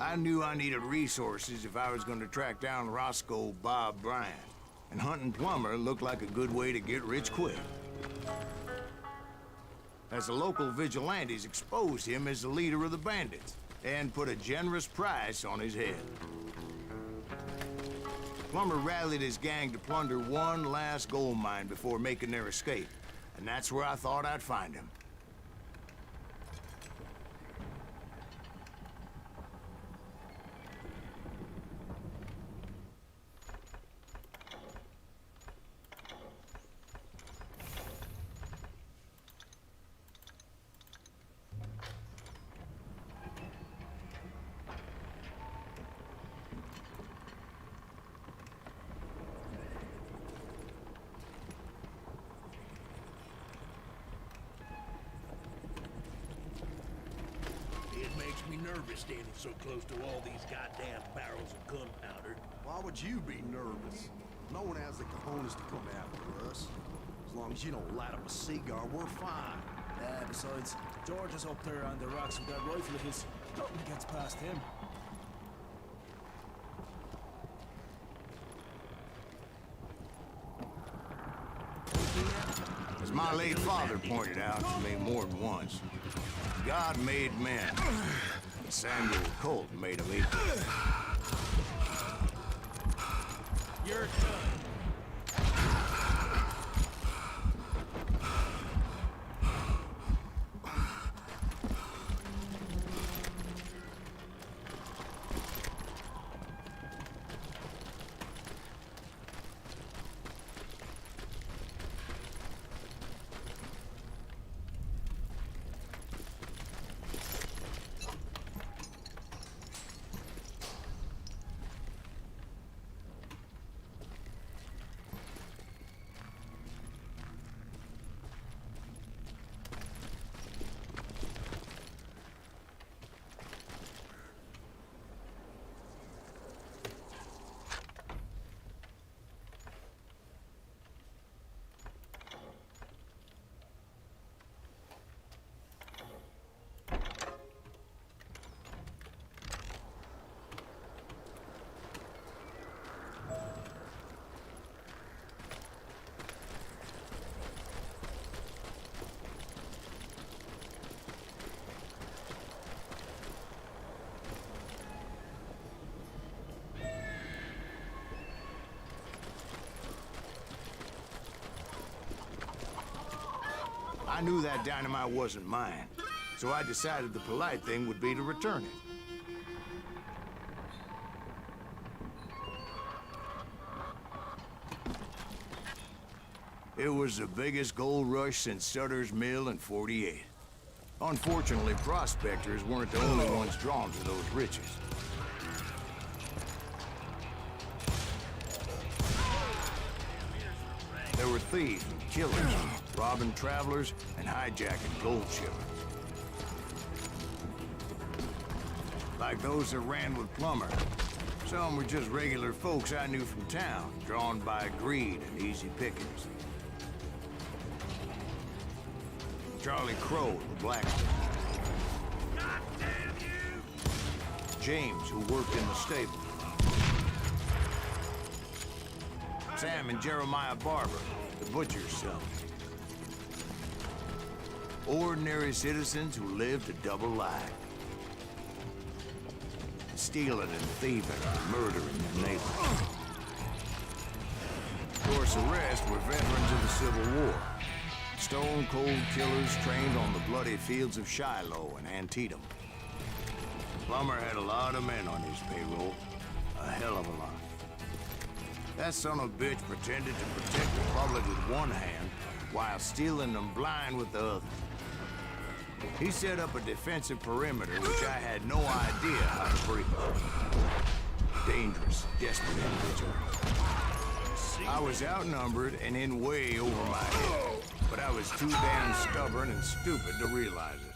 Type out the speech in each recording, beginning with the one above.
I knew I needed resources if I was going to track down Roscoe Bob Bryan, and hunting Plummer looked like a good way to get rich quick. As the local vigilantes exposed him as the leader of the bandits, and put a generous price on his head. Plummer rallied his gang to plunder one last gold mine before making their escape, and that's where I thought I'd find him. Nervous standing so close to all these goddamn barrels of gunpowder. Why would you be nervous? No one has the cojones to come after us. As long as you don't light up a cigar, we're fine. Besides, George is up there on the rocks with that rifle of his. Nothing gets past him. As my late father pointed out to me more than once, God made men. Samuel Colt made them equal. You're done. I knew that dynamite wasn't mine, so I decided the polite thing would be to return it. It was the biggest gold rush since Sutter's Mill in '48. Unfortunately, prospectors weren't the only ones drawn to those riches. There were thieves and killers, robbing travelers and hijacking gold shipments. Like those that ran with Plummer. Some were just regular folks I knew from town, drawn by greed and easy pickings. Charlie Crow, the blacksmith. God damn you! James, who worked in the stable. Sam and Jeremiah Barber, the butcher's son. Ordinary citizens who lived a double life. Stealing and thieving and murdering their neighbors. Of course, the rest were veterans of the Civil War. Stone-cold killers trained on the bloody fields of Shiloh and Antietam. Plummer had a lot of men on his payroll. A hell of a lot. That son of a bitch pretended to protect the public with one hand while stealing them blind with the other. He set up a defensive perimeter which I had no idea how to break. Dangerous, desperate individuals. I was outnumbered and in way over my head, but I was too damn stubborn and stupid to realize it.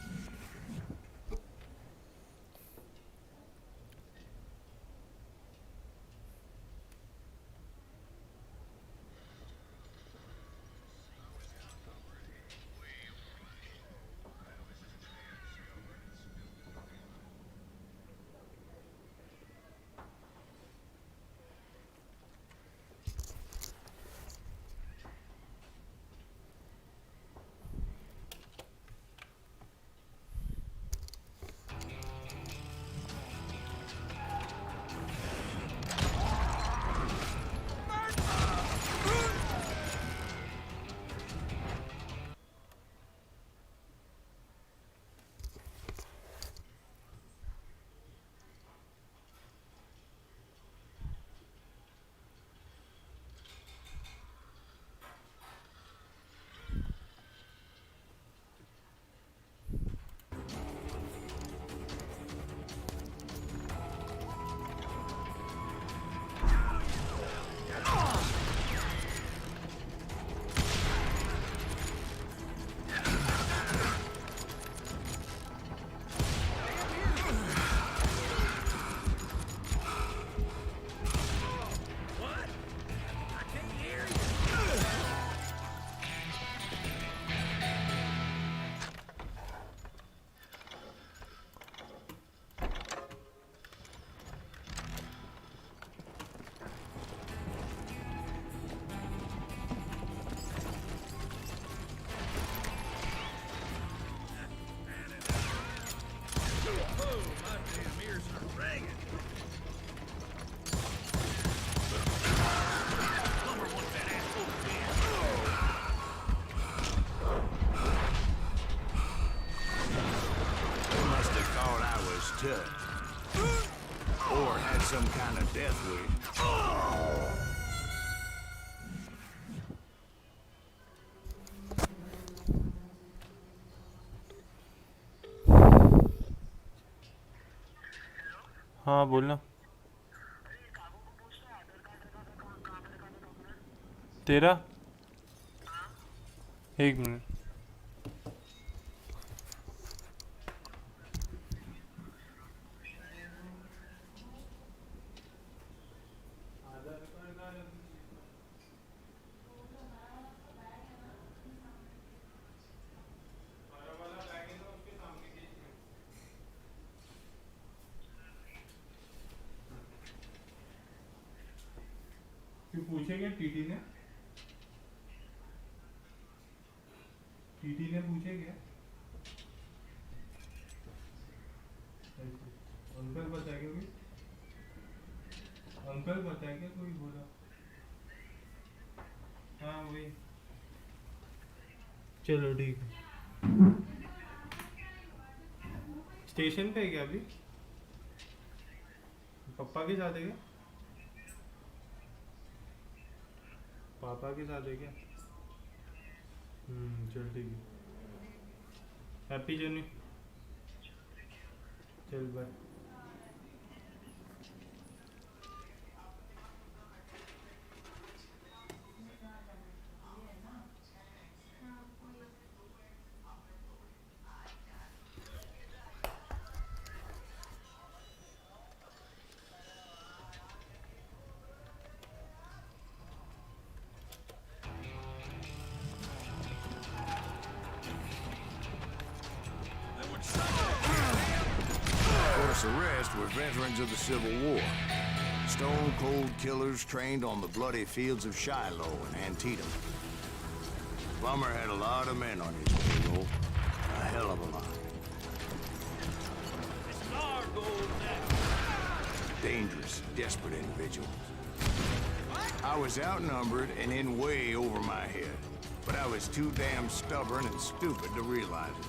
touch. Or had some kind of death wish. हाँ बोलना। तेरा 1 minute. पूछेगा TT ने पूछेगा uncle बताएगा कोई कोई बोला। हाँ वही चलो ठीक है। स्टेशन पे है क्या अभी? पापा के साथ है क्या? पापा के साथ है क्या? चल ठीक है। Happy journey. चल bye. The rest were veterans of the Civil War. Stone-cold killers trained on the bloody fields of Shiloh and Antietam. Plummer had a lot of men on his payroll. A hell of a lot. Dangerous, desperate individuals. I was outnumbered and in way over my head. But I was too damn stubborn and stupid to realize it.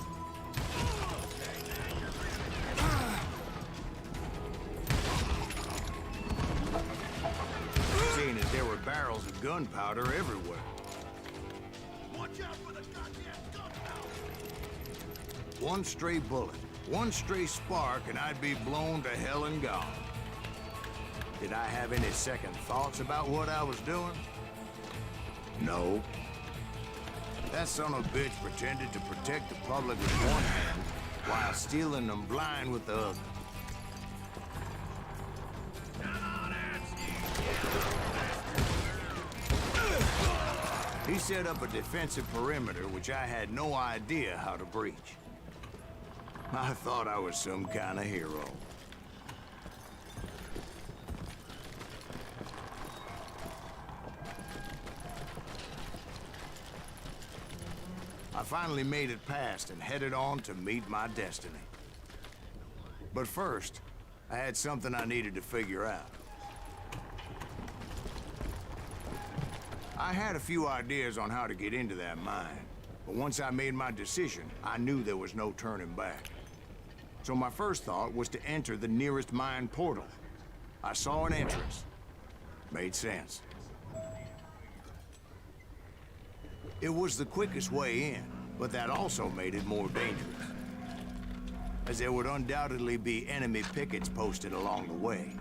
Seeing as there were barrels of gunpowder everywhere. Watch out for the goddamn gunpowder! One stray bullet, one stray spark, and I'd be blown to hell and gone. Did I have any second thoughts about what I was doing? No. That son of a bitch pretended to protect the public with one hand while stealing them blind with the other. He set up a defensive perimeter which I had no idea how to breach. I thought I was some kind of hero. I finally made it past and headed on to meet my destiny. But first, I had something I needed to figure out. I had a few ideas on how to get into that mine, but once I made my decision, I knew there was no turning back. So my first thought was to enter the nearest mine portal. I saw an entrance. Made sense. It was the quickest way in, but that also made it more dangerous, as there would undoubtedly be enemy pickets posted along the way.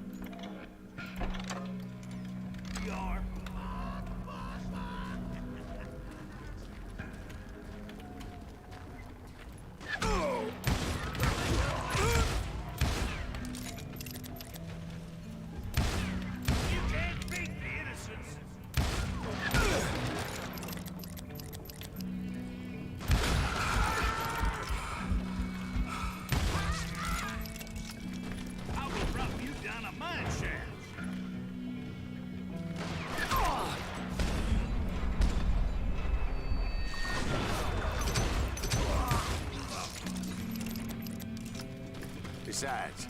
Besides,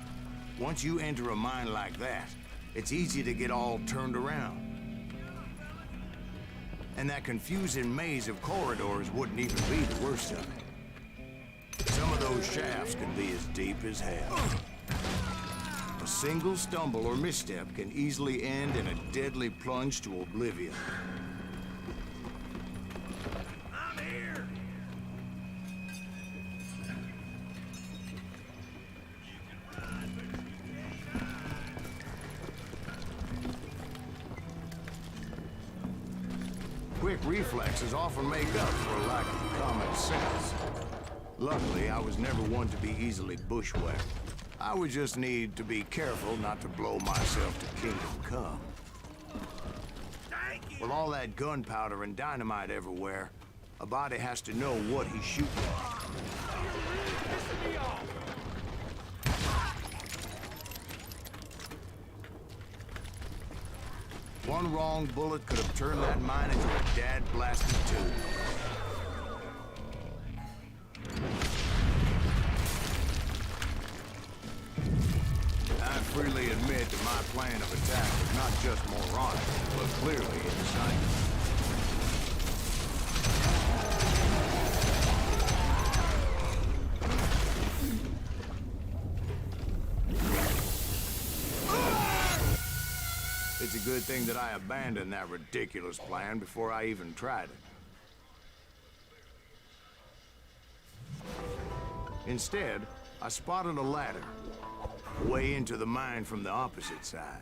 once you enter a mine like that, it's easy to get all turned around. And that confusing maze of corridors wouldn't even be the worst of it. Some of those shafts can be as deep as hell. A single stumble or misstep can easily end in a deadly plunge to oblivion. I'm here! Quick reflexes often make up for a lack of common sense. Luckily, I was never one to be easily bushwhacked. I would just need to be careful not to blow myself to kingdom come. Thank you! With all that gunpowder and dynamite everywhere, a body has to know what he's shooting at. Pissing me off! One wrong bullet could have turned that mine into a dad-blasted tube. I freely admit that my plan of attack was not just moronic, but clearly insane. It's a good thing that I abandoned that ridiculous plan before I even tried it. Instead, I spotted a ladder, way into the mine from the opposite side.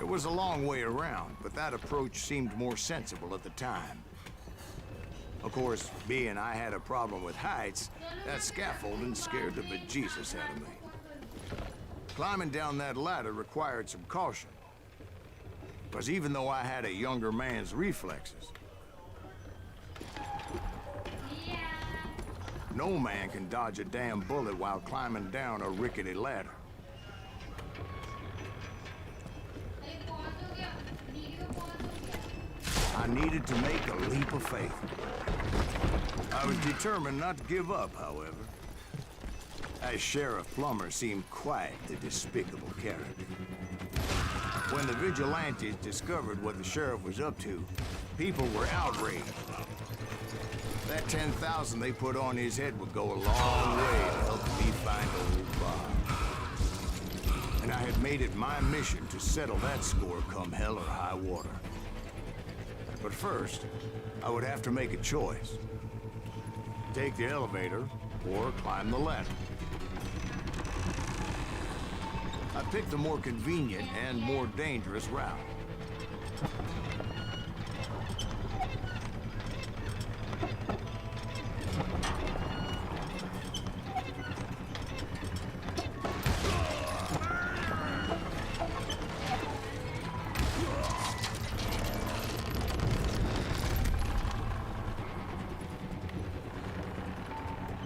was a long way around, but that approach seemed more sensible at the time. Of course, being I had a problem with heights, that scaffolding scared the bejesus out of me. Climbing down that ladder required some caution. Because even though I had a younger man's reflexes, no man can dodge a damn bullet while climbing down a rickety ladder. I needed to make a leap of faith. I was determined not to give up, however. As Sheriff Plummer seemed quite the despicable character. When the vigilantes discovered what the sheriff was up to, people were outraged. That 10,000 they put on his head would go a long way to help me find old Bob. And I had made it my mission to settle that score come hell or high water. But first, I would have to make a choice. Take the elevator or climb the ladder. I picked the more convenient and more dangerous route.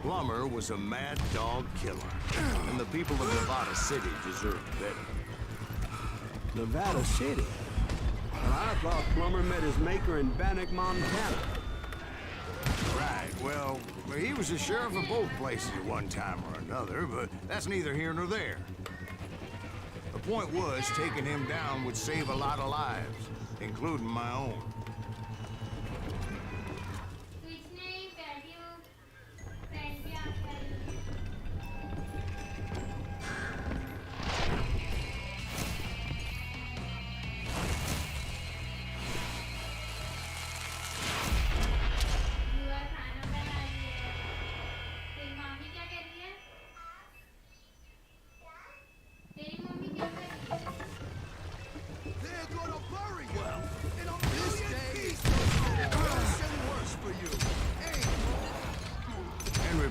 Plummer was a mad dog killer, and the people of Nevada City deserved better. Nevada City? Well, I thought Plummer met his maker in Bannock, Montana. Right, well, he was the sheriff of both places at one time or another, but that's neither here nor there. The point was, taking him down would save a lot of lives, including my own.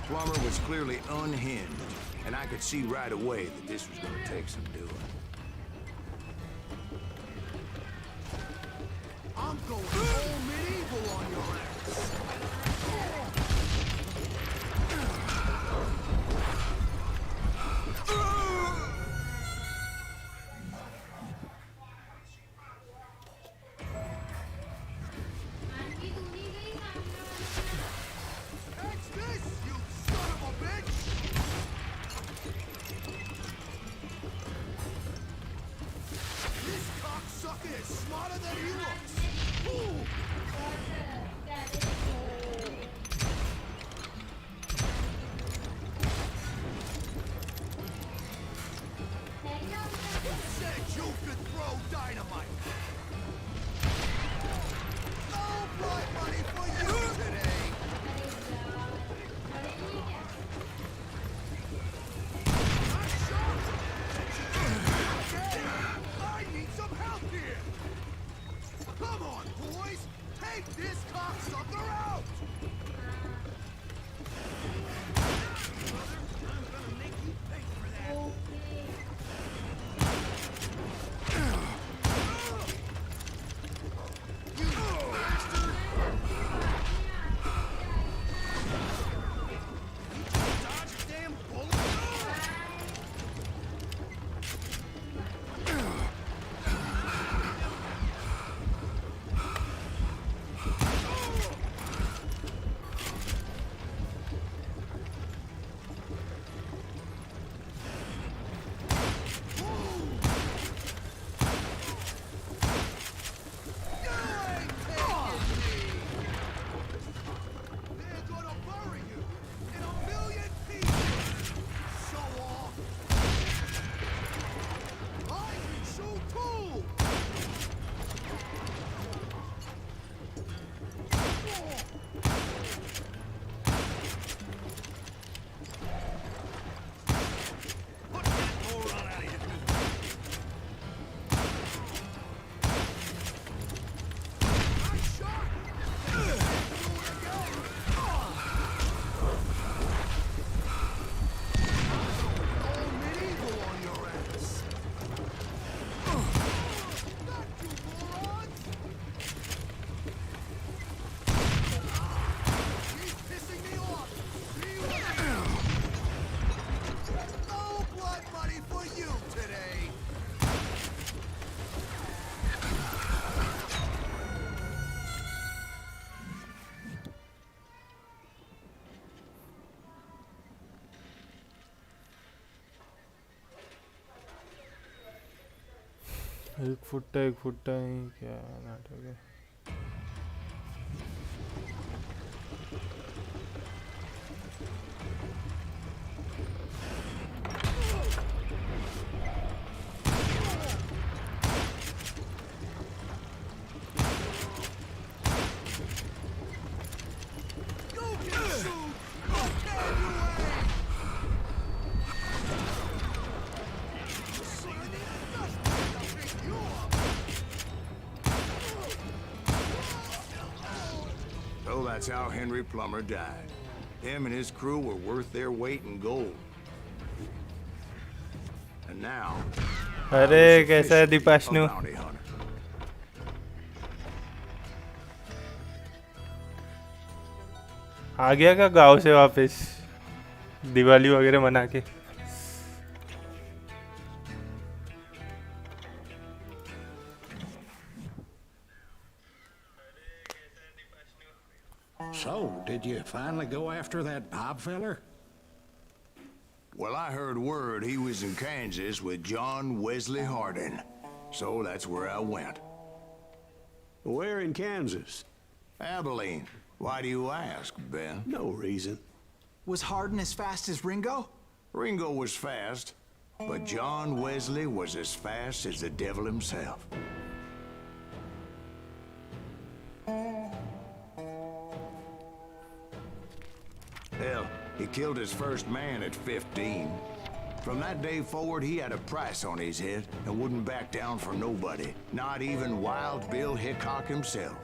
Plummer was clearly unhinged, and I could see right away that this was going to take some doing. I'm going all medieval on your ass. एक फुट्टा ही क्या नाटक है. So that's how Henry Plummer died. Him and his crew were worth their weight in gold. And now, अरे कैसा है दीपाशनु? a bounty hunter. आ गया क्या गांव से वापस दिवाली वगैरह मना के? So, did you finally go after that Bob feller? Well, I heard word he was in Kansas with John Wesley Hardin. So that's where I went. Where in Kansas? Abilene. Why do you ask, Ben? No reason. Was Hardin as fast as Ringo? Ringo was fast, but John Wesley was as fast as the devil himself. Hell, he killed his first man at 15. From that day forward, he had a price on his head and wouldn't back down for nobody, not even Wild Bill Hickok himself.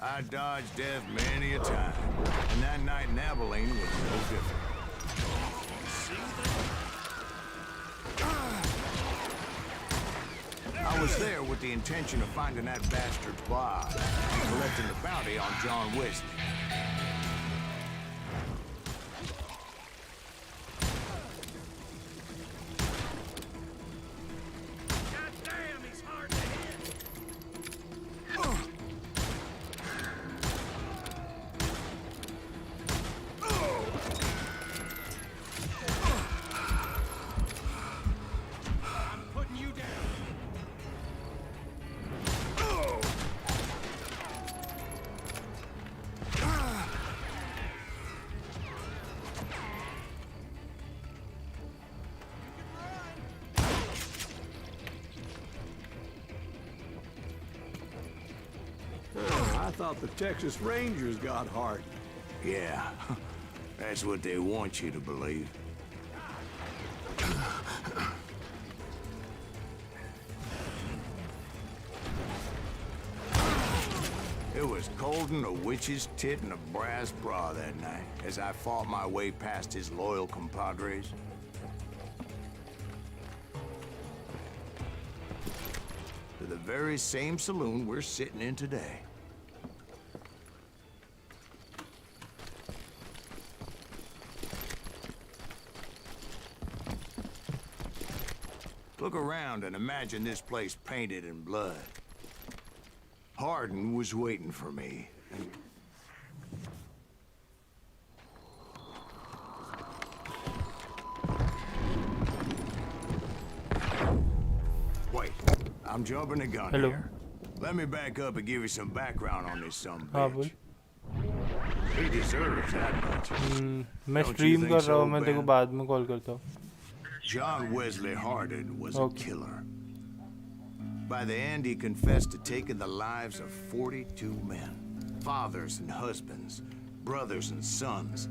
I dodged death many a time, and that night in Abilene was no different. I was there with the intention of finding that bastard's Bob and collecting the bounty on John Wesley. Goddamn, he's hard to hit. I'm putting you down. I thought the Texas Rangers got Hardin. Yeah, that's what they want you to believe. It was cold and a witch's tit and a brass bra that night as I fought my way past his loyal compadres. To the very same saloon we're sitting in today. Look around and imagine this place painted in blood. Hardin was waiting for me. Wait, I'm jumping the gun Hello. here. Let me back up and give you some background on this son of a हाँ बोल. bitch. He deserves that much. मैं Don't you stream think कर रहा so, हूँ, मैं तेरे को Ben? बाद में कॉल करता हूँ. John Wesley Hardin was Okay. a killer. By the end, he confessed to taking the lives of 42 men. Fathers and husbands, brothers and sons,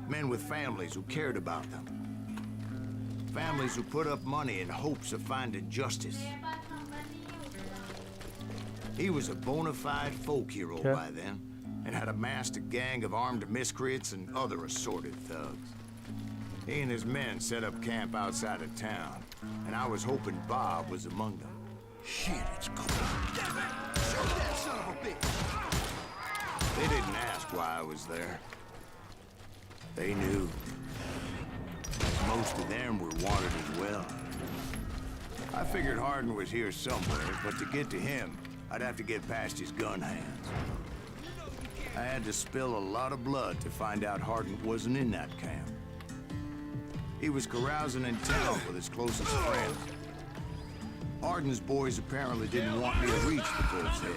men with families who cared about them. Families who put up money in hopes of finding justice. He was a bona fide folk hero Yeah. by then, and had amassed a gang of armed miscreants and other assorted thugs. He and his men set up camp outside of town, and I was hoping Bob was among them. Shit, it's cold. Damn it! Shoot that son of a bitch! They didn't ask why I was there. They knew. Most of them were wanted as well. I figured Hardin was here somewhere, but to get to him, I'd have to get past his gun hands. I had to spill a lot of blood to find out Hardin wasn't in that camp. He was carousing in town with his closest friends. Hardin's boys apparently didn't want me to reach the Bull's Head.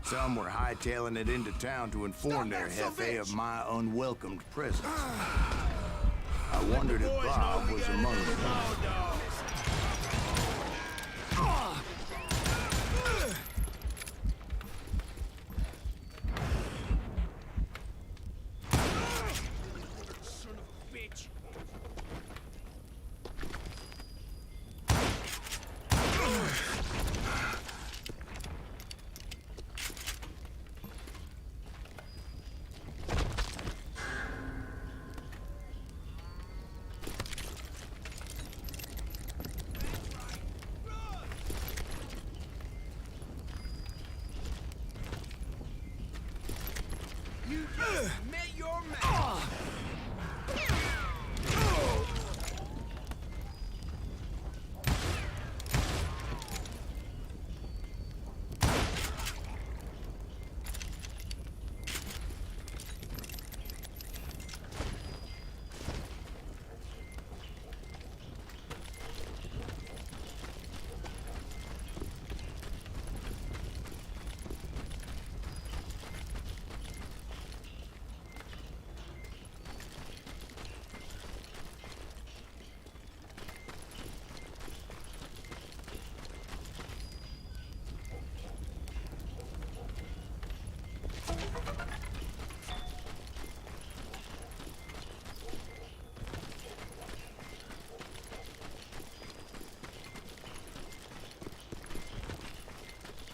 Some were hightailing it into town to inform their Hefe of my unwelcomed presence. I wondered if Bob was among them. Son of a bitch. You just met your man.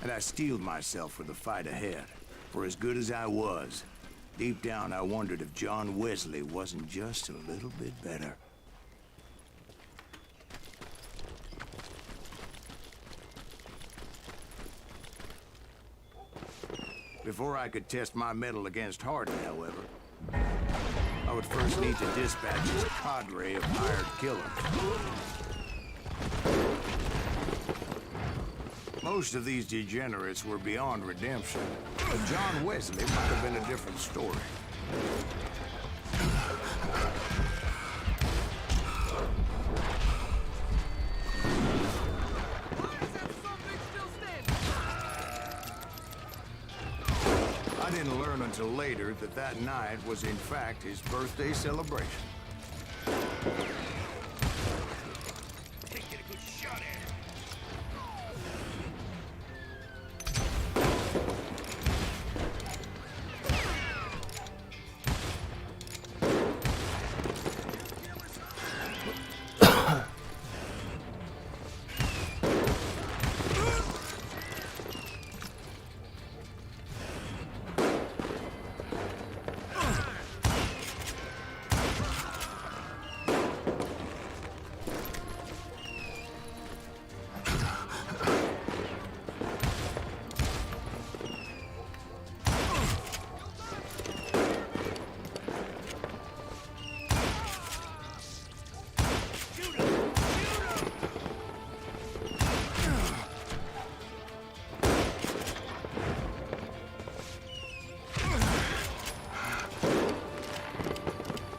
And I steeled myself for the fight ahead. For as good as I was, deep down I wondered if John Wesley wasn't just a little bit better. Before I could test my mettle against Hardin, however, I would first need to dispatch his cadre of hired killers. Most of these degenerates were beyond redemption, but John Wesley might have been a different story. I didn't learn until later that that night was in fact his birthday celebration. Can't get a good shot at it.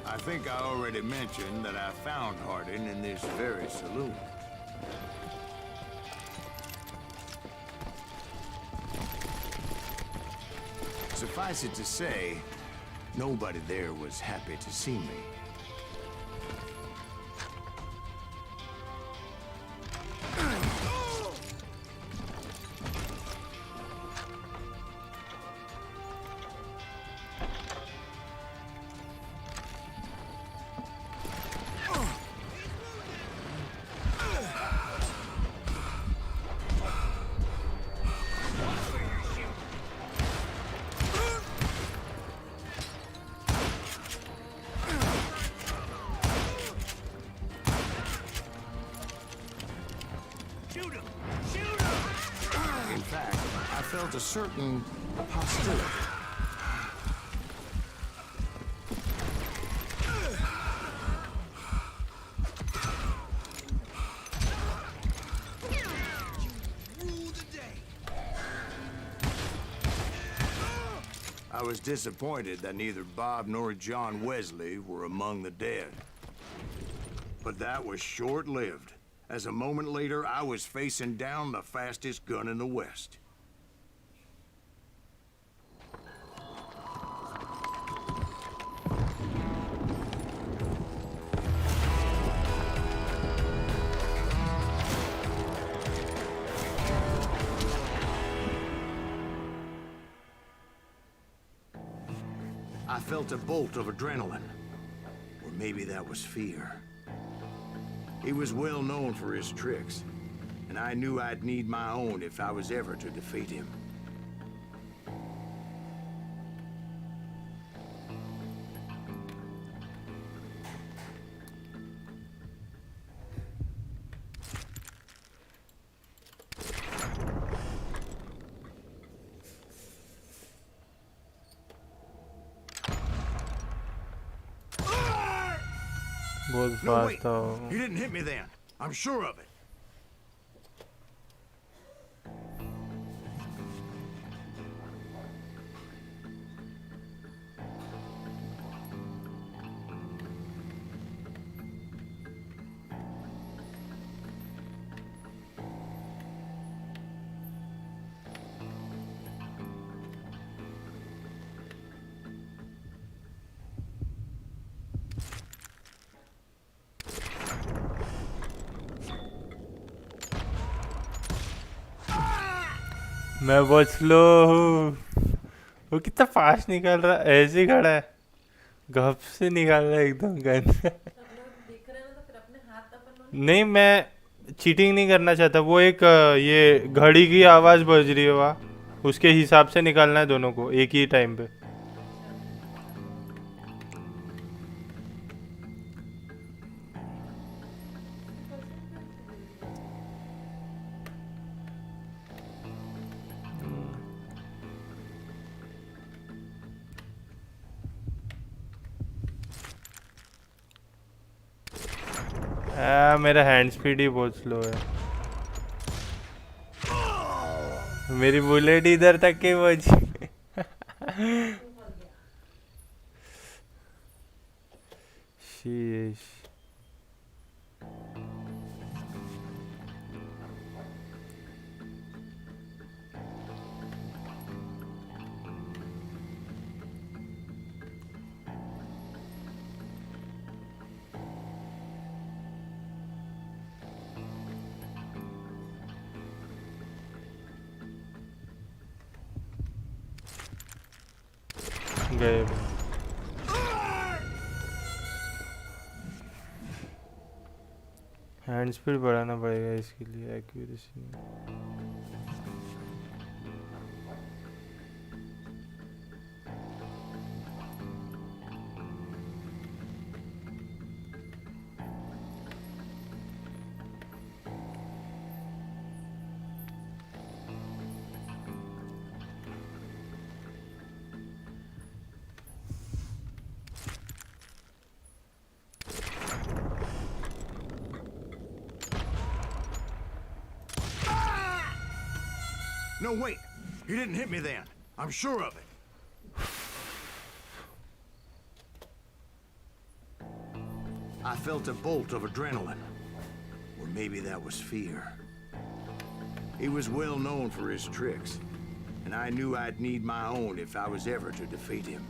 I think I already mentioned that I found Hardin in this very saloon. Suffice it to say, nobody there was happy to see me. In fact, I felt a certain hostility. I was disappointed that neither Bob nor John Wesley were among the dead. But that was short-lived, as a moment later I was facing down the fastest gun in the West. I felt a bolt of adrenaline, or maybe that was fear. He was well known for his tricks, and I knew I'd need my own if I was ever to defeat him. बहुत No, fast wait. था He didn't hit me then. I'm sure of it. मैं बहुत slow हूँ। वो कितना fast निकल रहा है, ऐसे ही खड़ा है, गप से निकाल रहा है एकदम गन। नहीं, मैं चीटिंग नहीं करना चाहता। वो एक ये घड़ी की आवाज़ बज रही है वहाँ, उसके हिसाब से निकालना है दोनों को एक ही टाइम पे। मेरा हैंड स्पीड ही बहुत स्लो है। मेरी बुलेट इधर तक के बची। शीश। गए हैंड स्पीड बढ़ाना पड़ेगा इसके लिए, एक्यूरेसी में। No, wait. He didn't hit me then. I'm sure of it. I felt a bolt of adrenaline. Or maybe that was fear. He was well known for his tricks, and I knew I'd need my own if I was ever to defeat him.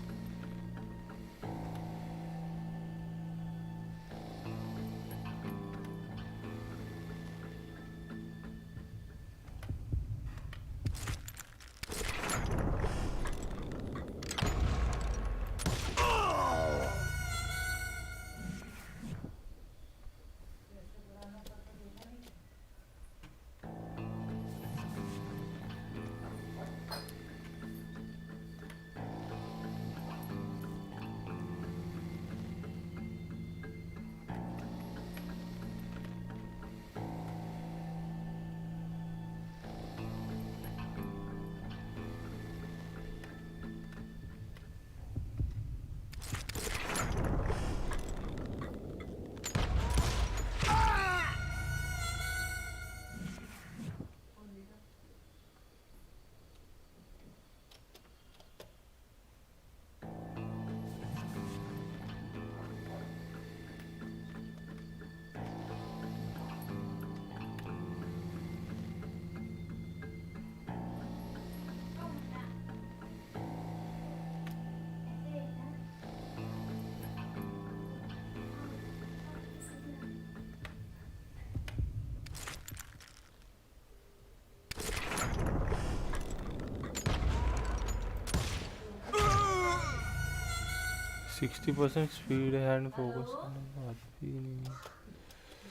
60% speed hand focus बात भी नहीं।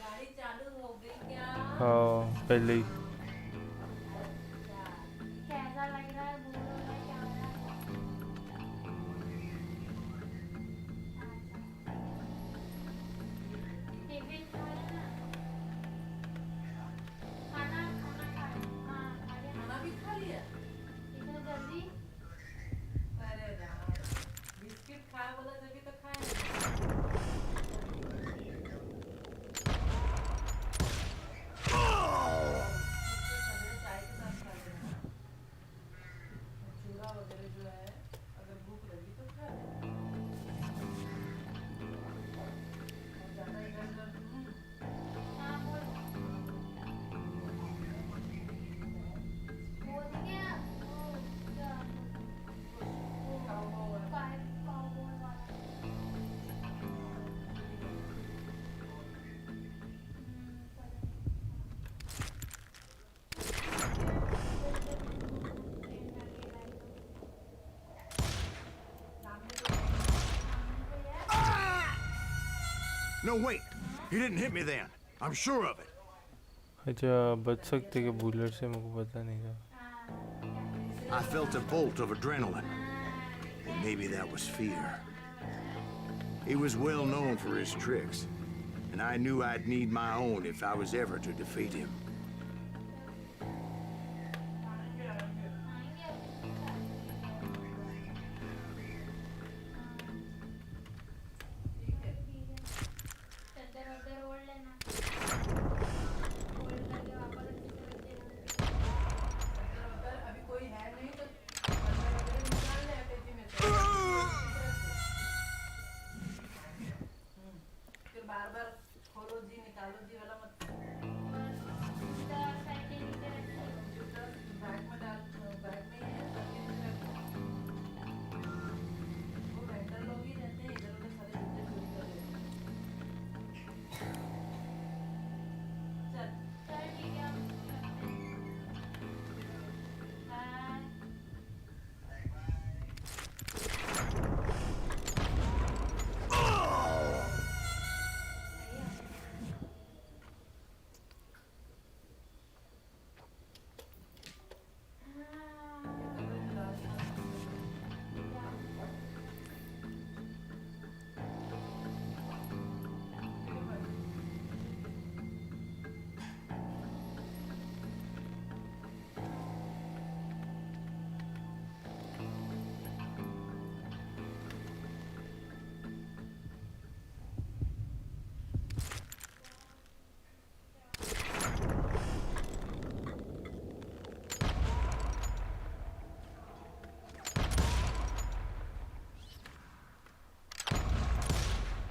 गाड़ी चालू हो गई क्या? हाँ पहले ही। कैसा लग रहा है? बोलो ना क्या हो रहा है? टिफिन खाया ना? खाना खाना खा हाँ खा लिया। खाना भी खा लिया? इतना जल्दी? अरे यार बिस्किट खा बोला तभी तो खाया। No, wait. He didn't hit me then. I'm sure of it. अच्छा बच सकते कि बुलेट से मुझे पता नहीं था। I felt a bolt of adrenaline. And maybe that was fear. He was well known for his tricks, and I knew I'd need my own if I was ever to defeat him.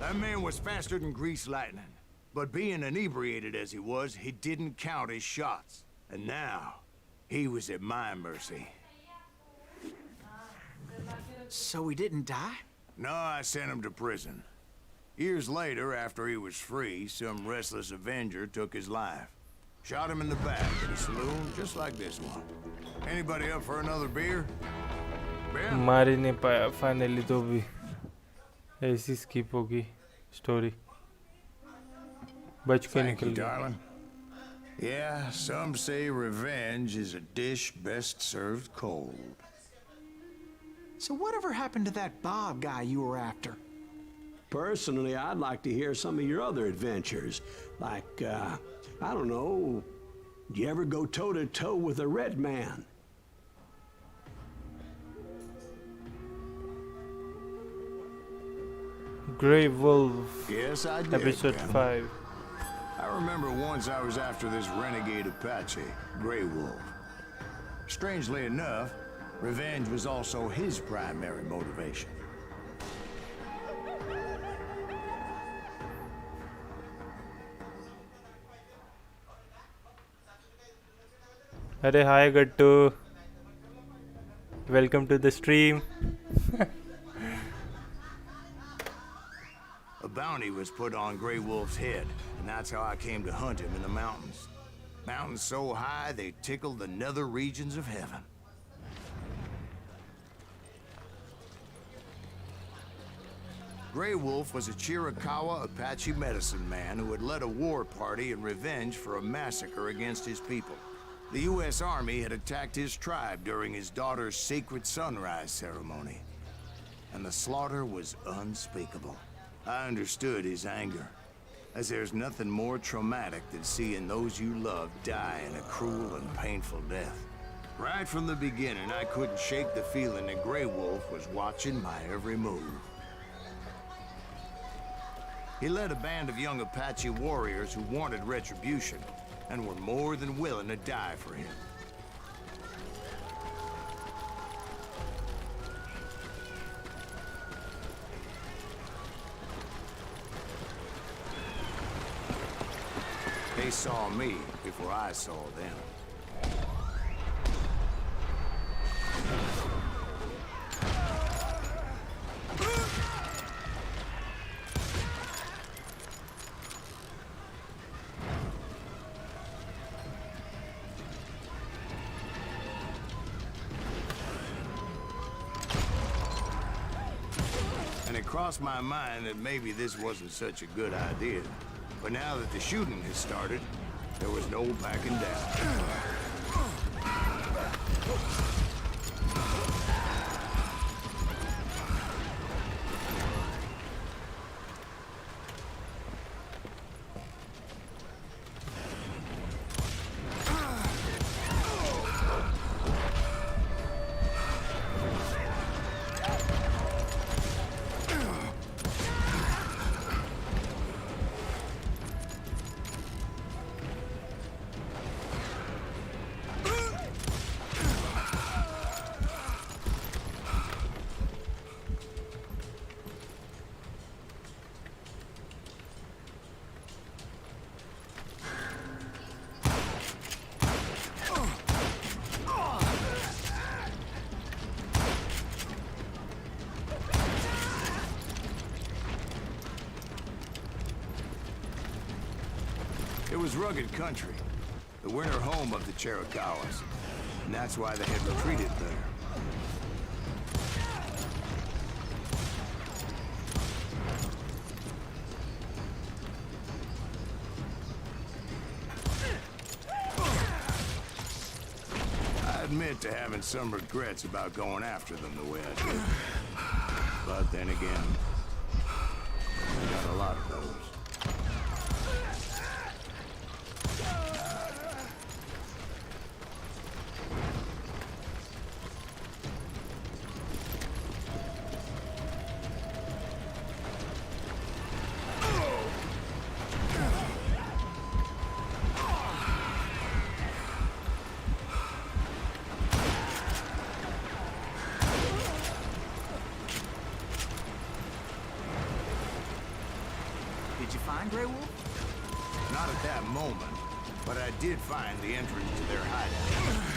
That man was faster than greased lightning. But being inebriated as he was, he didn't count his shots. And now, he was at my mercy. So he didn't die? No, I sent him to prison. Years later, after he was free, some restless Avenger took his life. Shot him in the back at a saloon just like this one. Anybody up for another beer? Beer? मार ही नहीं पाया finally तो भी ऐसी skip होगी story बच के Thank निकल you, गया। darling. Yeah, some say revenge is a dish best served cold. So whatever happened to that Bob guy you were after? Personally, I'd like to hear some of your other adventures. Like, I don't know, did you ever go toe-to-toe with a red man? Grey Wolf Yes, I did. episode Grandma. 5 I remember once I was after this renegade Apache, Grey Wolf. Strangely enough, revenge was also his primary motivation. अरे hi Gattu welcome to the stream A bounty was put on Grey Wolf's head, and that's how I came to hunt him in the mountains. Mountains so high they tickled the nether regions of heaven. Grey Wolf was a Chiricahua Apache medicine man who had led a war party in revenge for a massacre against his people. The U.S. Army had attacked his tribe during his daughter's sacred sunrise ceremony, and the slaughter was unspeakable. I understood his anger, as there's nothing more traumatic than seeing those you love die in a cruel and painful death. Right from the beginning, I couldn't shake the feeling that Grey Wolf was watching my every move. He led a band of young Apache warriors who wanted retribution and were more than willing to die for him. They saw me before I saw them. And it crossed my mind that maybe this wasn't such a good idea. But now that the shooting has started, there was no backing down. It was rugged country, the winter home of the Chiricahuas, and that's why they had retreated there. I admit to having some regrets about going after them the way I did. But then again, I got a lot of those. Did you find Grey Wolf? Not at that moment, but I did find the entrance to their hideout.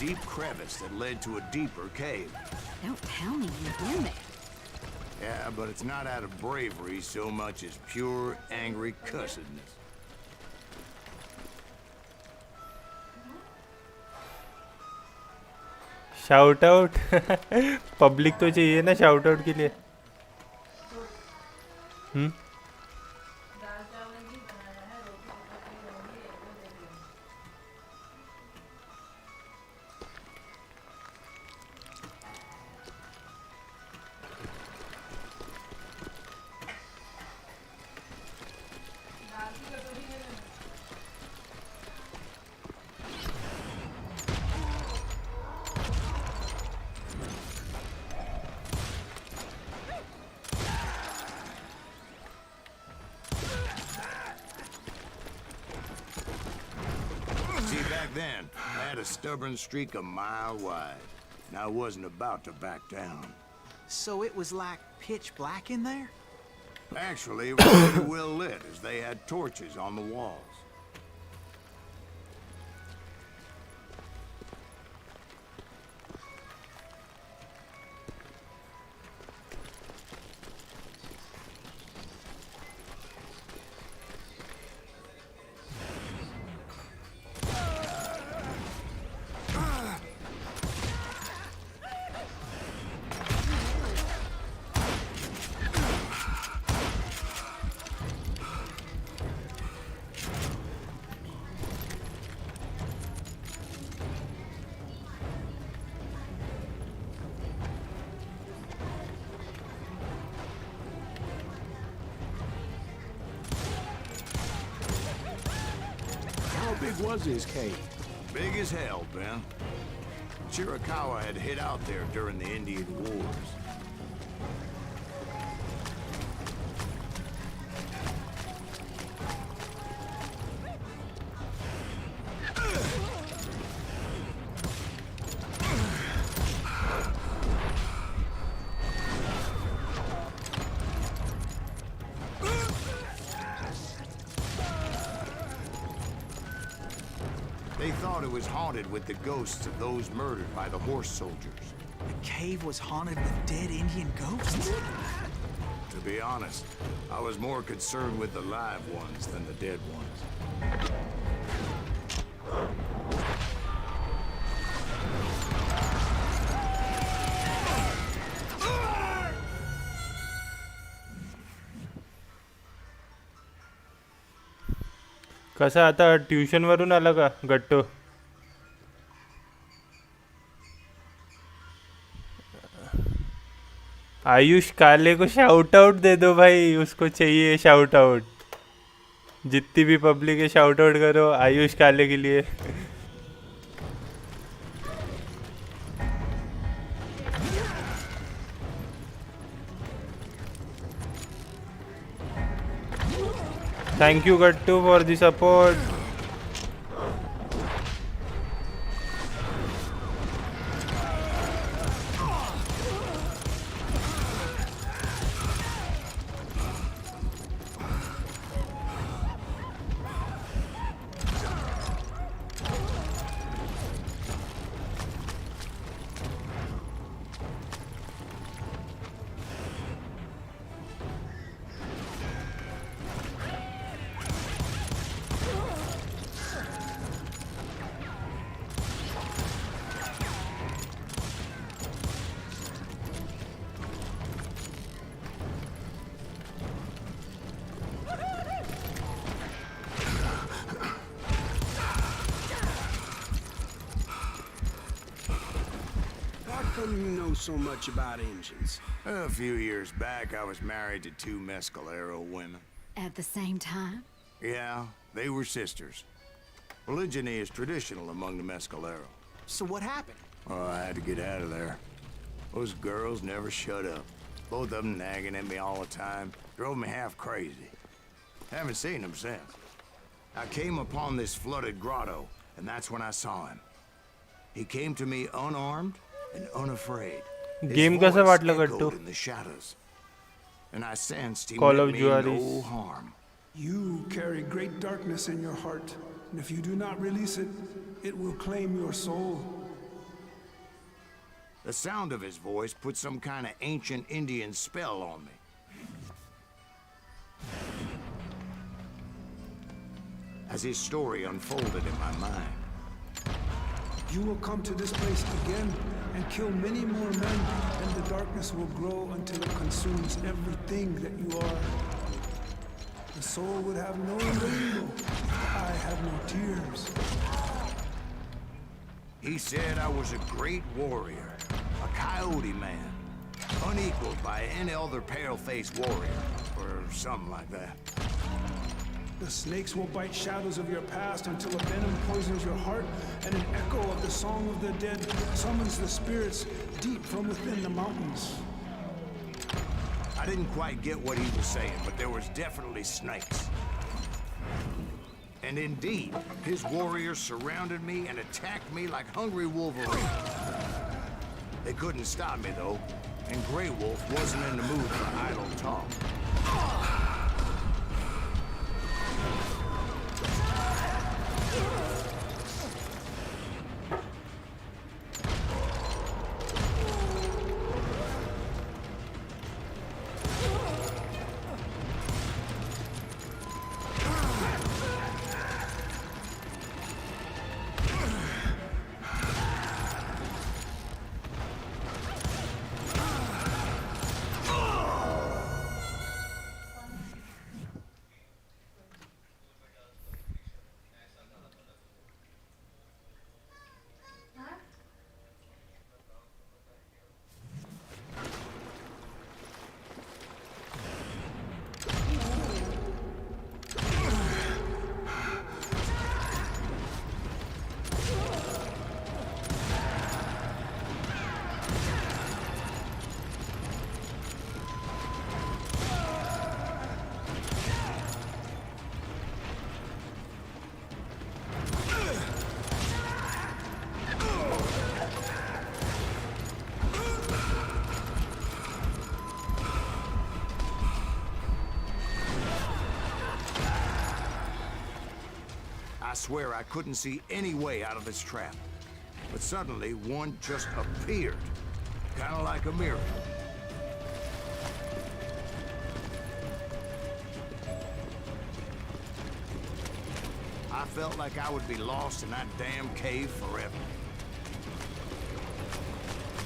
Deep crevice that led to a deeper cave. Don't tell me you've been there. Yeah, but it's not out of bravery so much as pure, angry cussedness. Shout out public तो चाहिए ना shout out के लिए. दाल चावल भी बनाया है, रोटी पकाई होंगी, वो देख लो. दाल की कटोरी ले लेना. See, back then, I had a stubborn streak a mile wide, and I wasn't about to back down. So it was like pitch black in there? Actually, it was pretty well lit, as they had torches on the walls. How big was his cave? Big as hell, Ben. Chiricahua had hid out there during the Indian Wars. They thought it was haunted with the ghosts of those murdered by the horse soldiers. The cave was haunted with dead Indian ghosts? To be honest, I was more concerned with the live ones than the dead ones. कसा आता tuition वरून आला का गट्टू? आयुष काले को shout out दे दो भाई, उसको चाहिए शाउट आउट. जितनी भी पब्लिक है शाउट आउट करो आयुष काले के लिए. Thank you Gattu for the support. How come you know so much about engines? A few years back, I was married to two Mescalero women. At the same time? Yeah, they were sisters. Polygyny is traditional among the Mescalero. So what happened? Oh, I had to get out of there. Those girls never shut up. Both of them nagging at me all the time. Drove me half crazy. Haven't seen them since. I came upon this flooded grotto, and that's when I saw him. He came to me unarmed and unafraid. Game कसा वाटला गट्टू? In the shadows. And I sensed he Call meant of me Juarez. no harm. You carry great darkness in your heart, and if you do not release it, it will claim your soul. The sound of his voice put some kind of ancient Indian spell on me. As his story unfolded in my mind, You will come to this place again and kill many more men, and the darkness will grow until it consumes everything that you are. The soul would have no rainbow. I have no tears. he said I was a great warrior, a coyote man, unequaled by any other pale-faced warrior, or something like that. The snakes will bite shadows of your past until a venom poisons your heart, and an echo of the song of the dead summons the spirits deep from within the mountains. I didn't quite get what he was saying, but there was definitely snakes. And indeed, his warriors surrounded me and attacked me like hungry wolverines. They couldn't stop me, though. and Grey Wolf wasn't in the mood for idle talk. I swear I couldn't see any way out of this trap. But suddenly, one just appeared. Kind of like a miracle. I felt like I would be lost in that damn cave forever.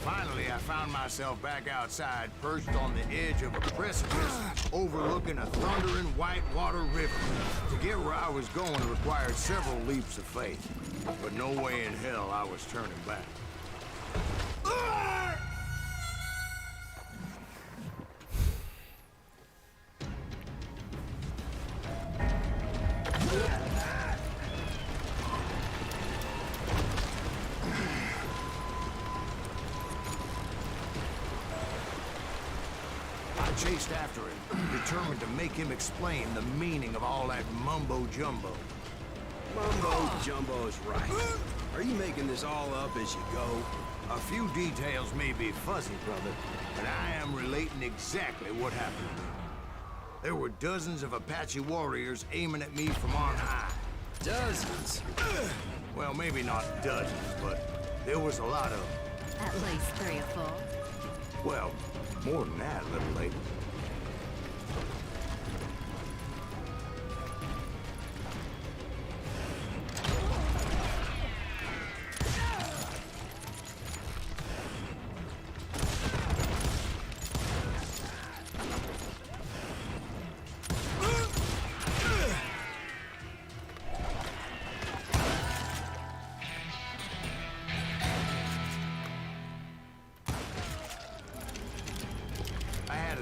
Finally, I found myself back outside, perched on the edge of a precipice, overlooking a thundering whitewater river. To get where I was going required several leaps of faith, but no way in hell I was turning back. Chased after him, determined to make him explain the meaning of all that mumbo-jumbo. Mumbo-jumbo's right. Are you making this all up as you go? A few details may be fuzzy, brother, but I am relating exactly what happened to me. There were dozens of Apache warriors aiming at me from on high. Dozens? Well, maybe not dozens, but there was a lot of them. At least 3 or 4. Well, more than that, little lady.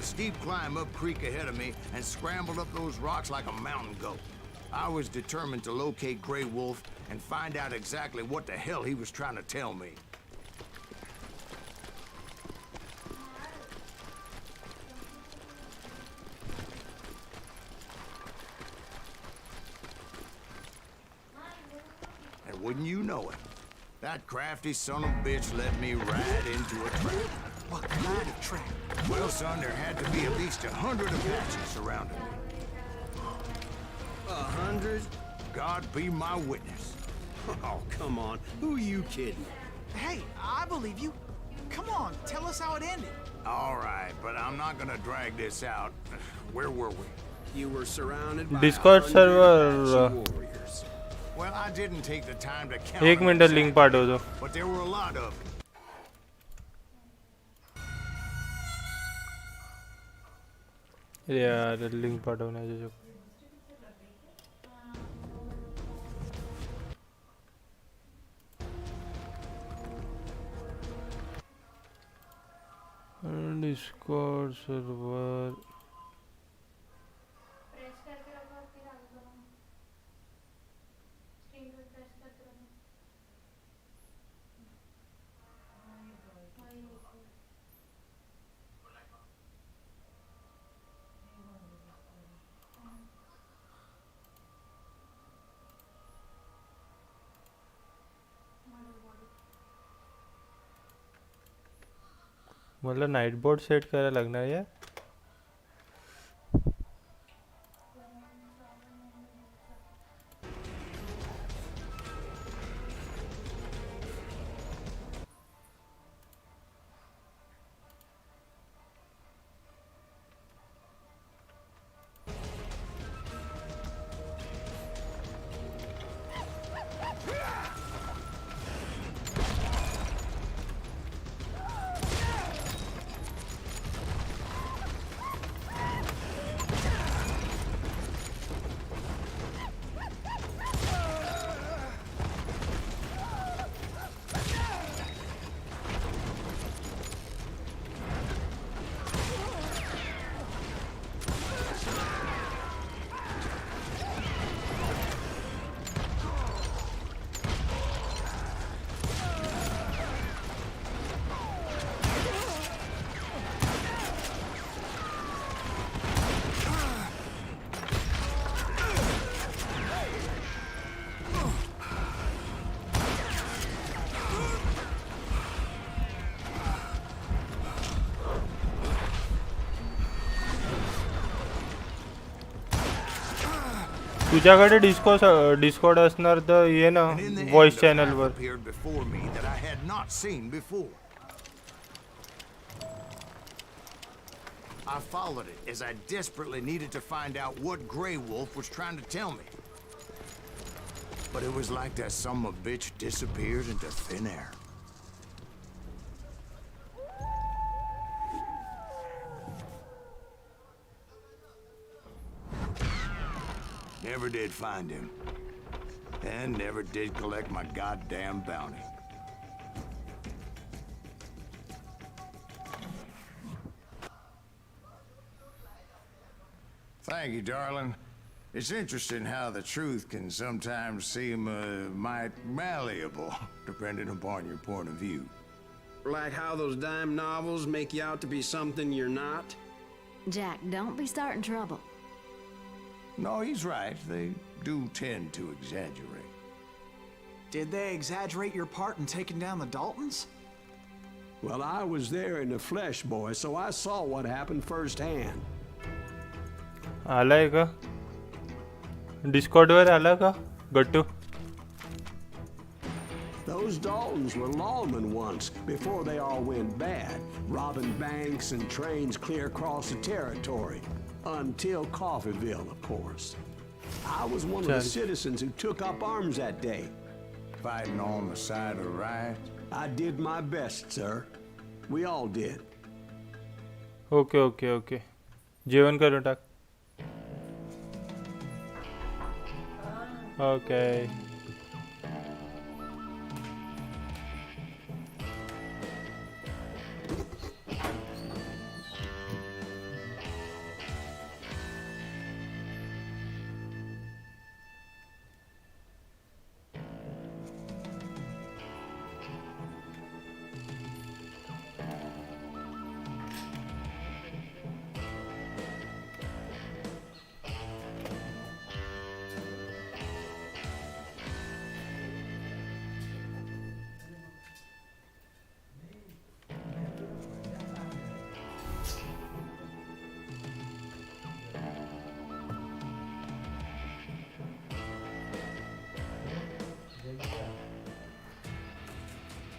Steep climb up creek ahead of me and scrambled up those rocks like a mountain goat. I was determined to locate Grey Wolf and find out exactly what the hell he was trying to tell me. And wouldn't you know it, that crafty son of a bitch led me right into a trap. What kind of trap? Well, son, there had to be at least 100 Apaches surrounding me. 100? God be my witness. Oh, come on. Who are you kidding? Hey, I believe you. Come on, tell us how it ended. All right, but I'm not gonna drag this out. Where were we? You were surrounded by Discord 100 server. Apache warriors. Well, I didn't take the time to count 1 them minute link exactly, पाठव दो but there were a lot of them. यार link पाठवण्याचे जो Discord server press करके रखो और फिर आगे बढ़ो स्क्रीन पे प्रेस करके रखो मतलब नाइट बोर्ड सेट करा लगना है यार. तुझ्याकडे डिस्कॉर्ड असणार तर ये ना And in the end, voice a channel path were. appeared before me that I had not seen before. I followed it as I desperately needed to find out what Grey Wolf was trying to tell me. But it was like that son of a bitch disappeared into thin air. Never did find him. And never did collect my goddamn bounty. Thank you, darling. It's interesting how the truth can sometimes seem might malleable, depending upon your point of view. Like how those dime novels make you out to be something you're not? Jack, don't be starting trouble. No, he's right. They do tend to exaggerate. Did they exaggerate your part in taking down the Daltons? Well, I was there in the flesh, boy, so I saw what happened firsthand. आलाय का Discord वर आला का गट्टू? Those Daltons were lawmen once, before they all went bad, robbing banks and trains clear across the territory. Until Coffeeville, of course. I was one of the citizens who took up arms that day. Fighting on the side of right? I did my best, sir. We all did. Okay जेवण करून टाक. Okay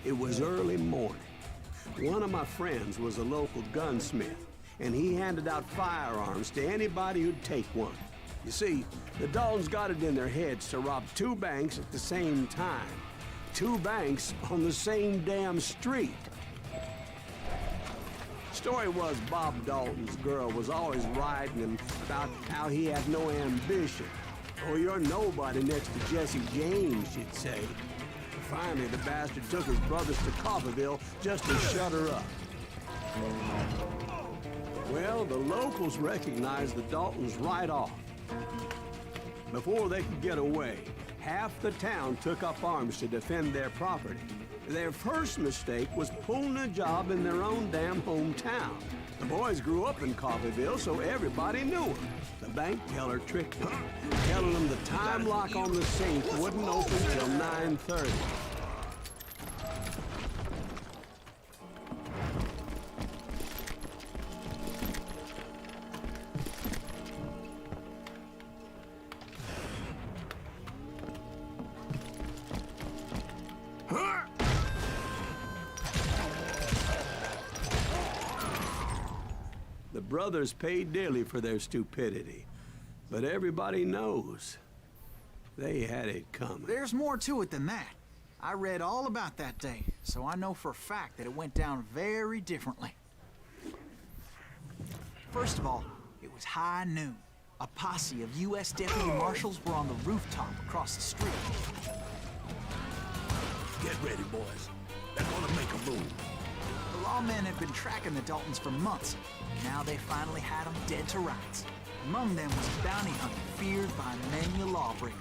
It was early morning. One of my friends was a local gunsmith, and he handed out firearms to anybody who'd take one. You see, the Daltons got it in their heads to rob 2 banks at the same time. 2 banks on the same damn street. Story was Bob Dalton's girl was always riding him about how he had no ambition. Oh, you're nobody next to Jesse James, she'd say. Finally, the bastard took his brothers to Coffeeville just to shut her up. Well, the locals recognized the Daltons right off. Before they could get away, half the town took up arms to defend their property. Their first mistake was pulling a job in their own damn hometown. The boys grew up in Coffeeville, so everybody knew them. The bank teller tricked them, telling them the time lock on the safe wouldn't open till 9:30. brothers paid dearly for their stupidity. But everybody knows they had it coming. There's more to it than that. I read all about that day, so I know for a fact that it went down very differently. First of all, it was high noon. A posse of U.S. deputy marshals were on the rooftop across the street. Get ready, boys. They're gonna make a move. The lawmen had been tracking the Daltons for months. Now they finally had them dead to rights. Among them was a bounty hunter feared by many a lawbreaker.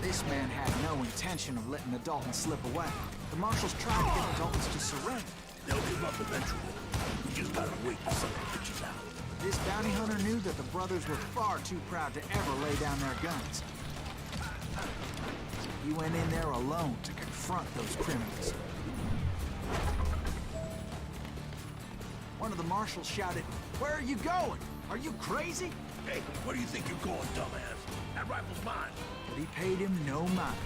This man had no intention of letting the Daltons slip away. The marshals tried to get the Daltons to surrender. They'll give up eventually. We just gotta wait to send the bitches out. This bounty hunter knew that the brothers were far too proud to ever lay down their guns. He went in there alone to confront those criminals. One of the marshals shouted, "Where are you going? Are you crazy?" Hey, where do you think you're going, dumbass? That rifle's mine. But he paid him no mind.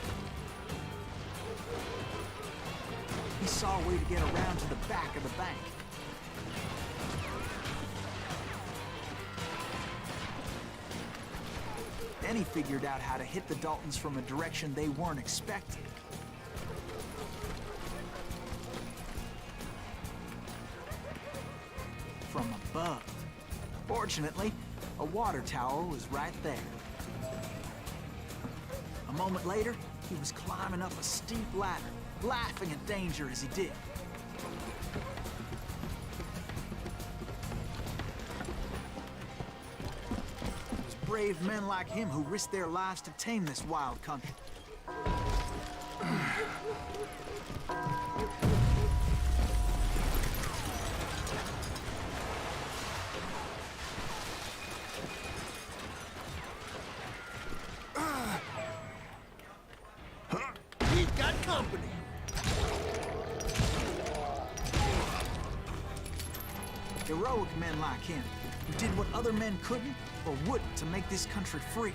He saw a way to get around to the back of the bank. Then he figured out how to hit the Daltons from a direction they weren't expecting. From above. Fortunately, a water tower was right there. A moment later, he was climbing up a steep ladder, laughing at danger as he did. It was brave men like him who risked their lives to tame this wild country. He's got company. Heroic men like him, who did what other men couldn't or wouldn't to make this country free.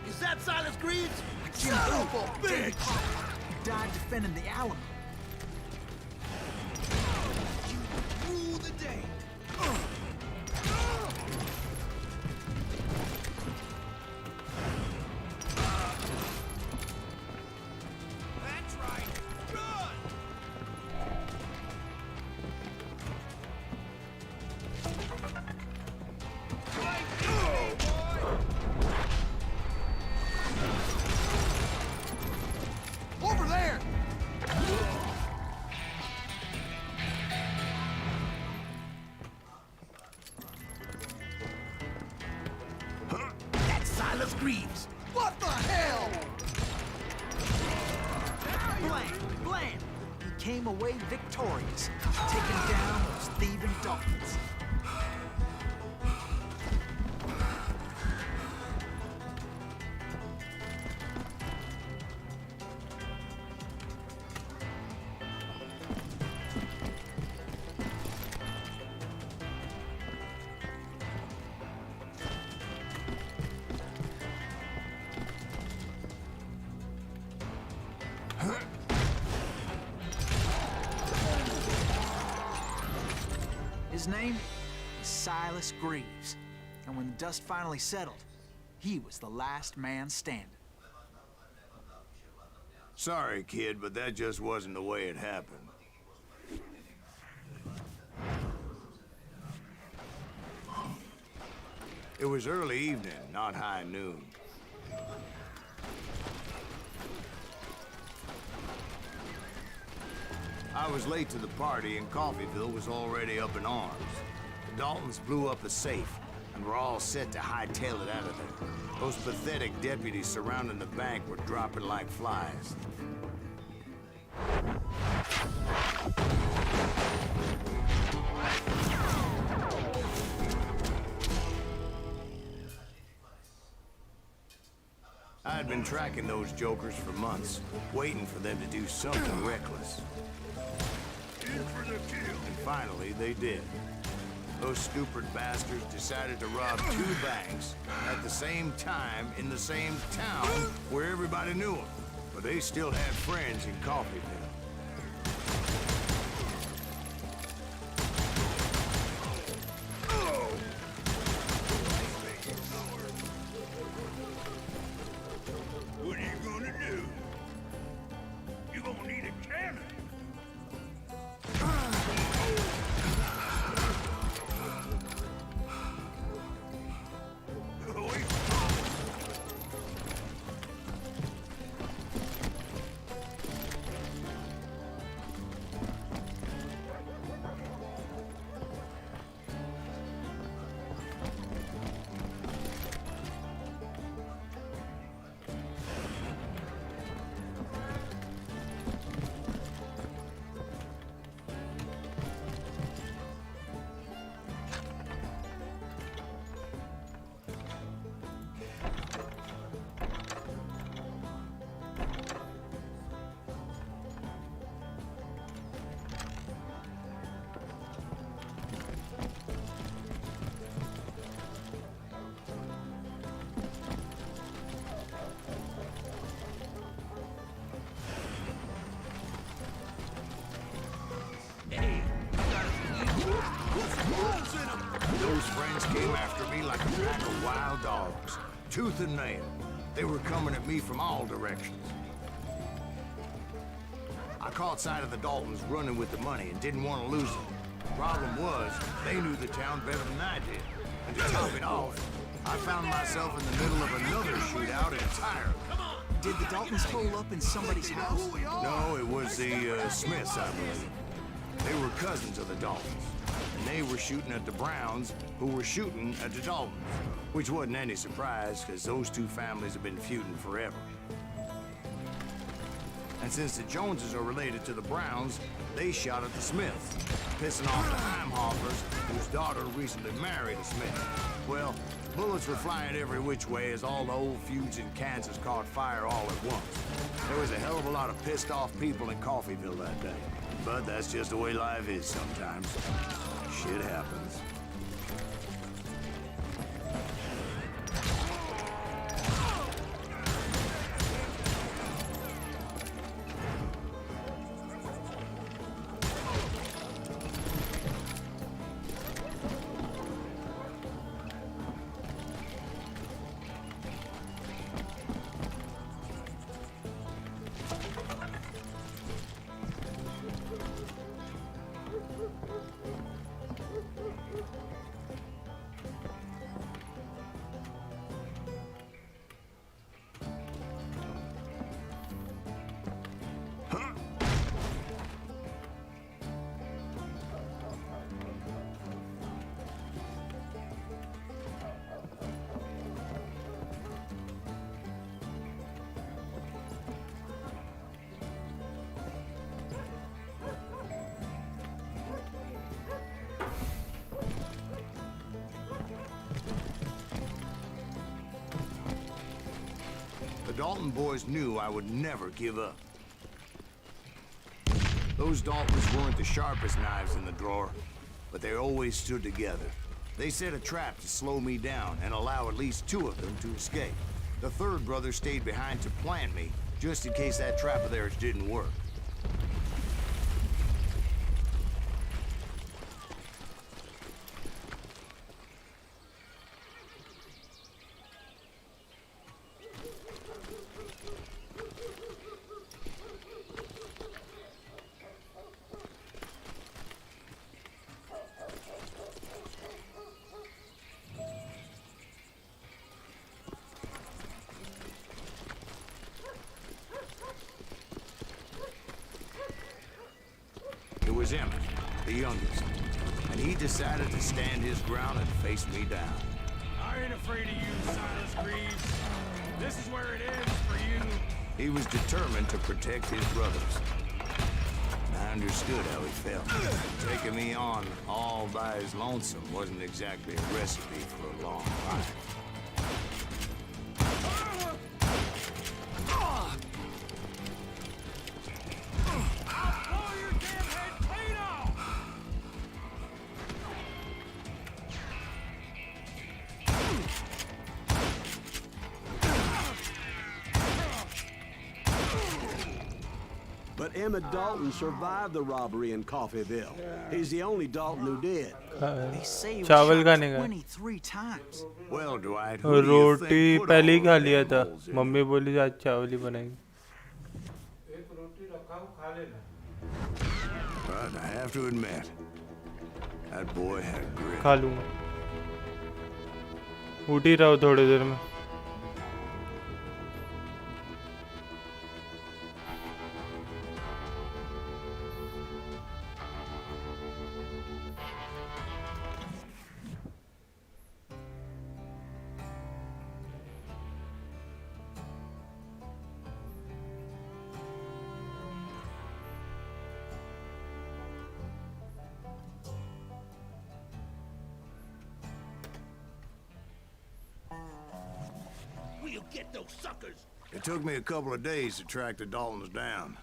Is that Silas Greaves? Jim Son of Booth, a David bitch! Crockett, who died defending the Alamo. You rule the day. That's right. Good. Over there! That's Silas Greaves! What the hell? Blam! Blam! He came away victorious, taking down those thieving Daltons. His name was Silas Greaves, and when the dust finally settled, he was the last man standing. Sorry, kid, but that just wasn't the way it happened. It was early evening, not high noon. I was late to the party and Coffeyville was already up in arms. The Daltons blew up a safe and were all set to hightail it out of there. Those pathetic deputies surrounding the bank were dropping like flies. I had been tracking those jokers for months, waiting for them to do something reckless. In for the kill. And finally, they did. Those stupid bastards decided to rob two banks at the same time in the same town where everybody knew them. But they still had friends in Coffeyville. came after me like a pack of wild dogs, tooth and nail. They were coming at me from all directions. I caught sight of the Daltons running with the money and didn't want to lose it. Problem was, they knew the town better than I did. And to top it off, I found myself in the middle of another shootout entirely. Did the Daltons hole up in somebody's house? No, it was the Smiths, I believe. They were cousins of the Daltons. And they were shooting at the Browns, who were shooting at the Daltons. Which wasn't any surprise, because those two families have been feuding forever. And since the Joneses are related to the Browns, they shot at the Smiths, pissing off the Heimhoffers, whose daughter recently married a Smith. Well, bullets were flying every which way as all the old feuds in Kansas caught fire all at once. There was a hell of a lot of pissed off people in Coffeyville that day. But that's just the way life is sometimes. Shit happens. The Dalton boys knew I would never give up. Those Daltons weren't the sharpest knives in the drawer, but they always stood together. They set a trap to slow me down and allow at least two of them to escape. The third brother stayed behind to plant me, just in case that trap of theirs didn't work. It was Emmett, the youngest, and he decided to stand his ground and face me down. I ain't afraid of you, Silas Greaves. This is where it ends for you. He was determined to protect his brothers. I understood how he felt. Taking me on all by his lonesome wasn't exactly a recipe for a long life. But Emmett Dalton survived the robbery in Coffeyville. He's the only Dalton who did. They say he was चावल shot खाने का 23 times. Well, Dwight, who do you roti think put पहले ही all खा the लिया था holes in? Mummy बोली आज चावल ही बनाएंगे But I have to admit, that boy had grit. खा लूंगा उठ ही रहो थोड़ी देर में We'll get those suckers. It took me a couple of days to track the Daltons down.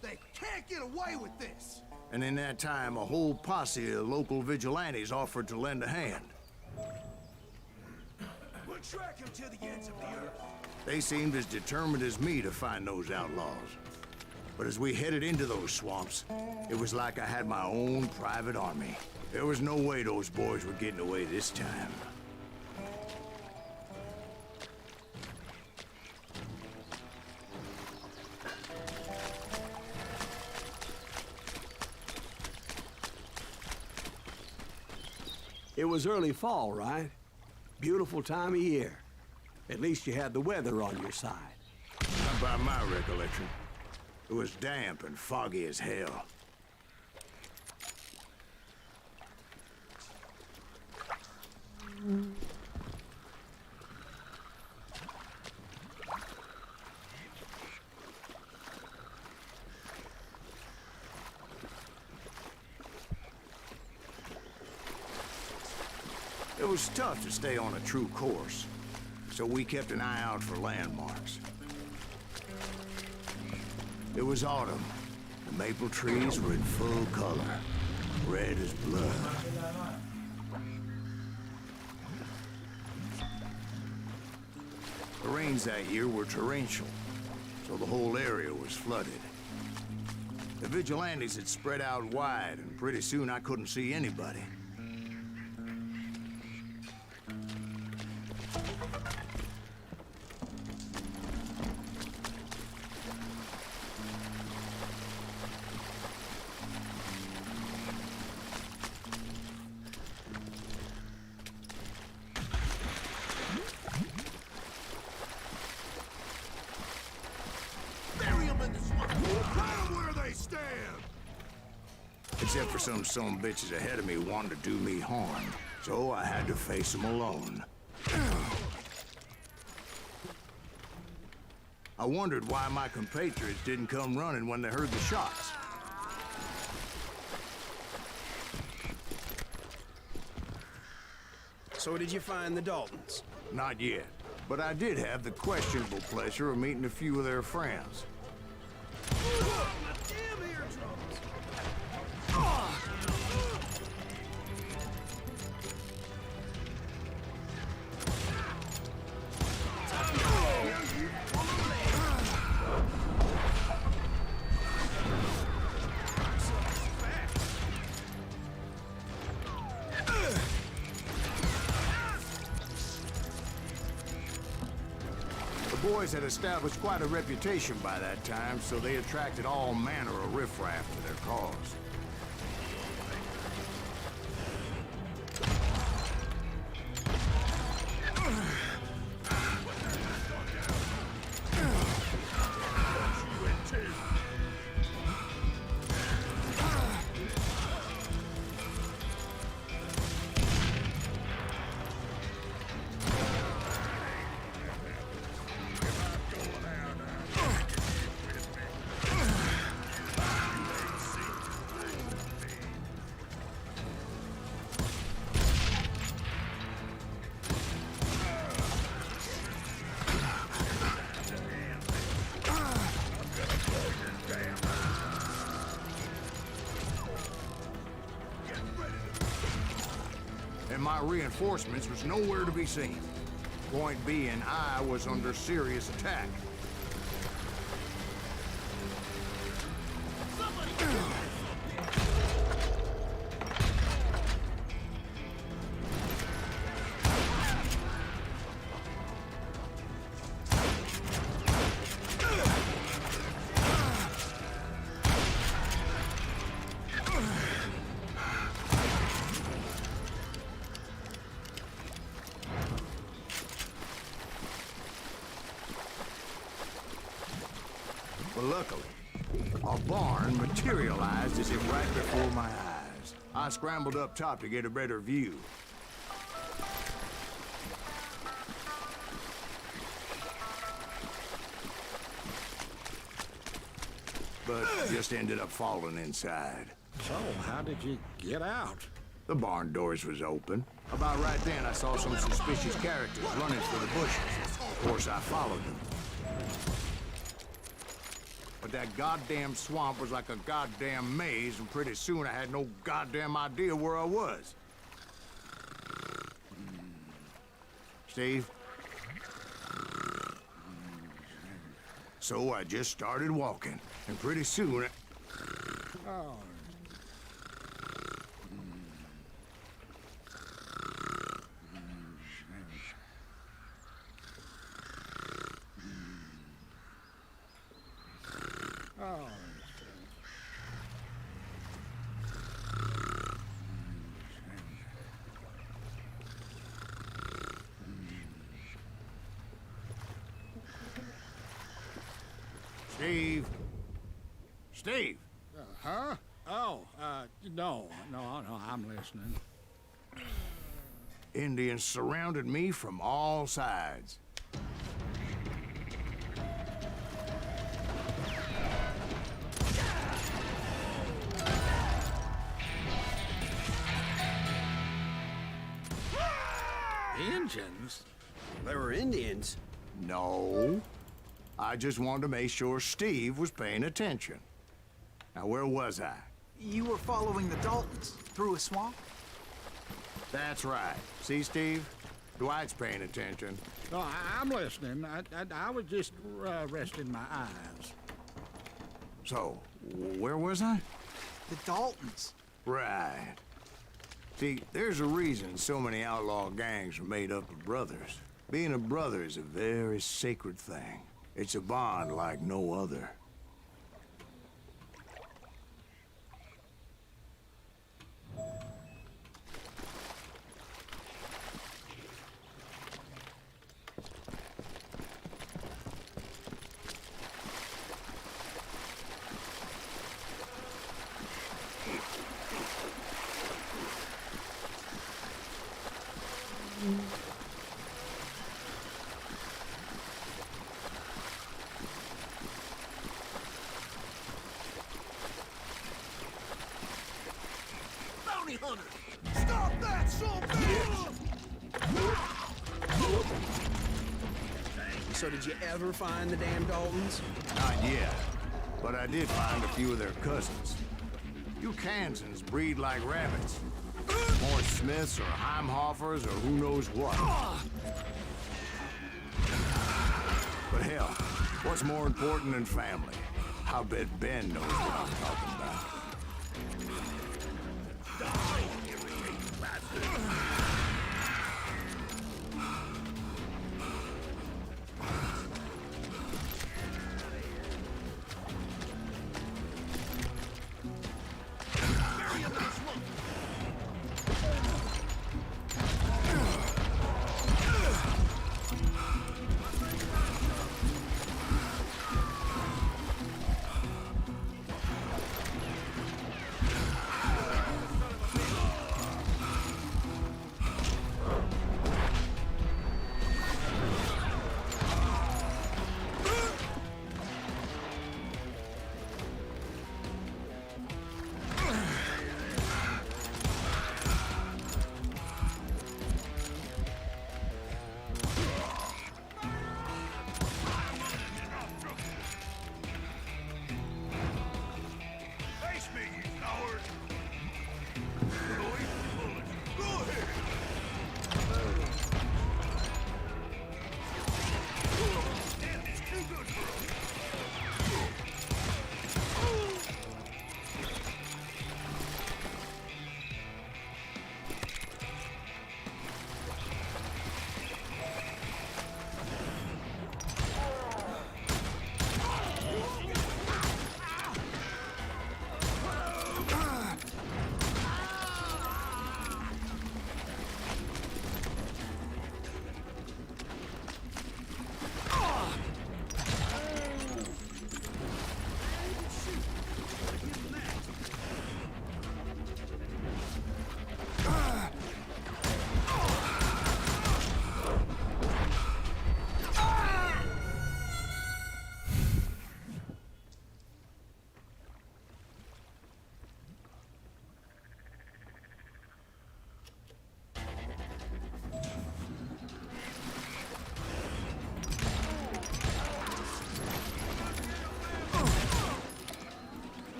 They can't get away with this! And in that time, a whole posse of local vigilantes offered to lend a hand. We'll track him to the ends of the earth. They seemed as determined as me to find those outlaws. But as we headed into those swamps, it was like I had my own private army. There was no way those boys were getting away this time. It was early fall, right? Beautiful time of year. At least you had the weather on your side. Not by my recollection. It was damp and foggy as hell. It was tough to stay on a true course, so we kept an eye out for landmarks. It was autumn. The maple trees were in full color, red as blood. The rains that year were torrential, so the whole area was flooded. The vigilantes had spread out wide, and pretty soon I couldn't see anybody. Except for some bitches ahead of me wanting to do me harm. So I had to face them alone. I wondered why my compatriots didn't come running when they heard the shots. So did you find the Daltons? Not yet. But I did have the questionable pleasure of meeting a few of their friends. My damn eardrums! The boys had established quite a reputation by that time, so they attracted all manner of riffraff to their cause. And my reinforcements was nowhere to be seen. Point being, I was under serious attack. But luckily, a barn materialized as if right before my eyes. I scrambled up top to get a better view. But just ended up falling inside. So, how did you get out? The barn doors was open. About right then, I saw some suspicious characters running for the bushes. Of course, I followed them. But that goddamn swamp was like a goddamn maze, and pretty soon I had no goddamn idea where I was. Steve? So I just started walking, and pretty soon Steve. Steve. Huh? Oh, no, I'm listening. Indians surrounded me from all sides. Indians? There were Indians. No. I just wanted to make sure Steve was paying attention. Now, where was I? You were following the Daltons through a swamp? That's right. See, Steve? Dwight's paying attention. No, I'm listening. I was just resting my eyes. So, where was I? The Daltons. Right. See, there's a reason so many outlaw gangs are made up of brothers. Being a brother is a very sacred thing. It's a bond like no other. Bounty hunter! Stop that, son So did you ever find the damn Daltons? Not yet, but I did find a few of their cousins. You Kansans breed like rabbits. More Smiths or Heimhoffers or who knows what. But hell, what's more important than family? I'll bet Ben knows what I'm talking about.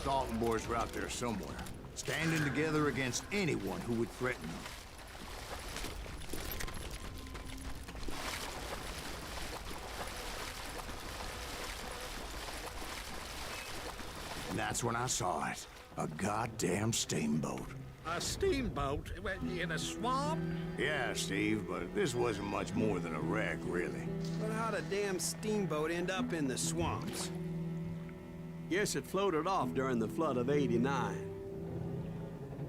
Dalton boys were out there somewhere, standing together against anyone who would threaten them. And that's when I saw it. A goddamn steamboat. A steamboat in a swamp? Yeah, Steve, but this wasn't much more than a wreck, really. But how'd a damn steamboat end up in the swamps? Guess it floated off during the flood of '89.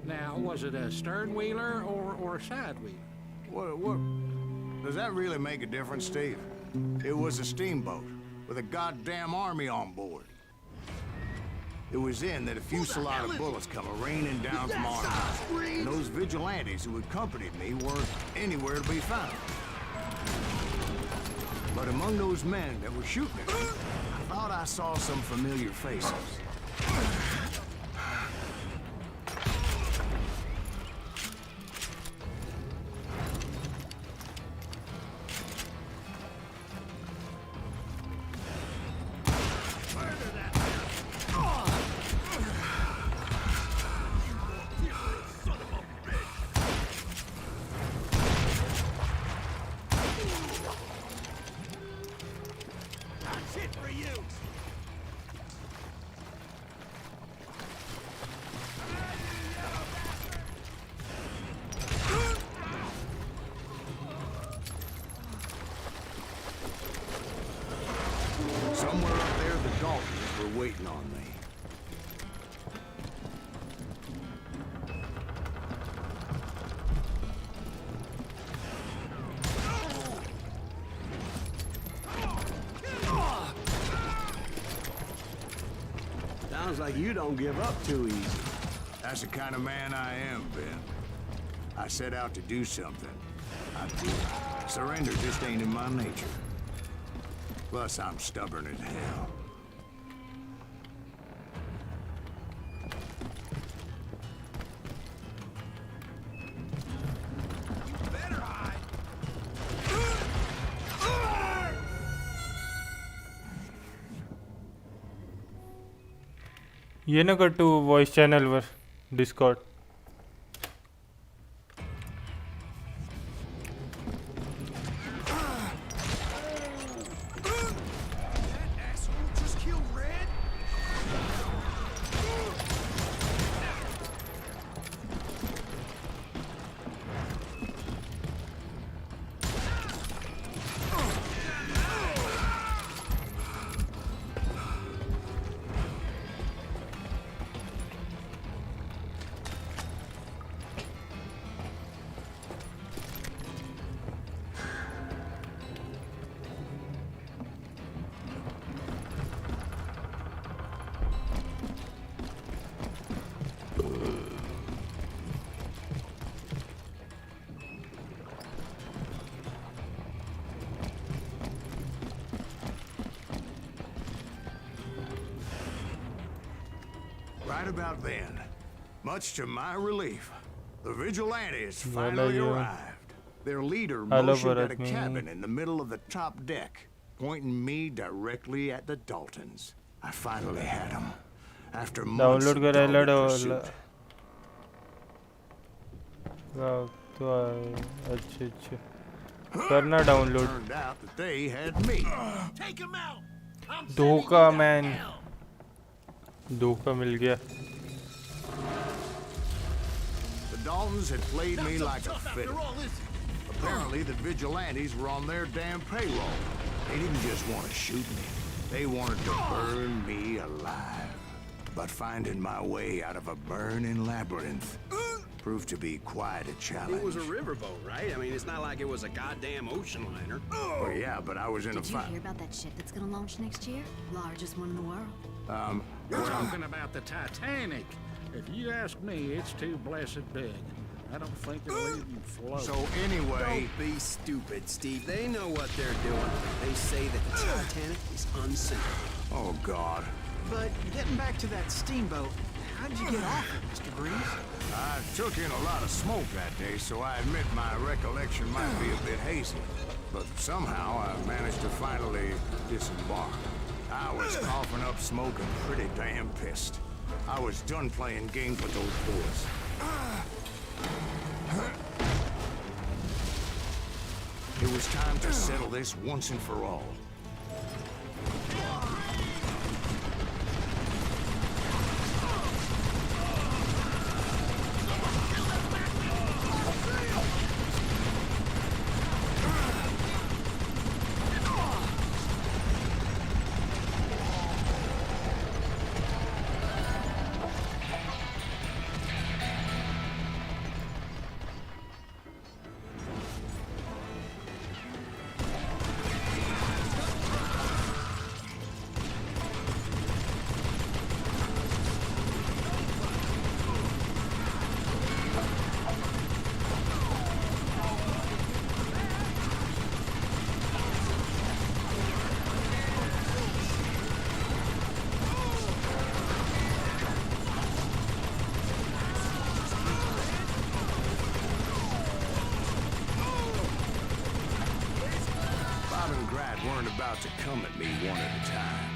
Now, was it a stern wheeler or a side wheeler? What? Does that really make a difference, Steve? It was a steamboat with a goddamn army on board. It was then that a fusillade of bullets come raining down from our house, and those vigilantes who accompanied me weren't anywhere to be found. But among those men that were shooting at me, I thought I saw some familiar faces. Somewhere up there, the Daltons were waiting on me. Sounds like you don't give up too easy. That's the kind of man I am, Ben. I set out to do something. I do. Surrender just ain't in my nature. Plus, I'm stubborn as hell. Yeah nah कर to voice channel where Discord Right about then, much to my relief, the vigilantes finally arrived. Their leader motioned at a cabin in the middle of the top deck, pointing me directly at the Daltons. I finally had them. After months of dogged pursuit. करना download Turned out that they had me. Take him out. I'm धोखा man धोखा मिल गया The Daltons had played me like a fiddle. Apparently, the vigilantes were on their damn payroll. They didn't just want to shoot me. They wanted to burn me alive. But finding my way out of a burning labyrinth proved to be quite a challenge. It was a riverboat, right? I mean, it's not like it was a goddamn ocean liner. Well, yeah, but I was in a Did you fight. hear about that ship that's gonna launch next year? Largest one in the world. You're talking about the Titanic. If you ask me, it's too blessed big. I don't think it'll even float. So anyway, Don't be stupid, Steve. They know what they're doing. They say that the Titanic is unsinkable. oh God, But getting back to that steamboat, how'd you get off it, Mr. Breeze? I took in a lot of smoke that day, so I admit my recollection might be a bit hazy. But somehow I managed to finally disembark. I was coughing up smoke and pretty damn pissed. I was done playing games with those boys. It was time to settle this once and for all. Weren't about to come at me one at a time.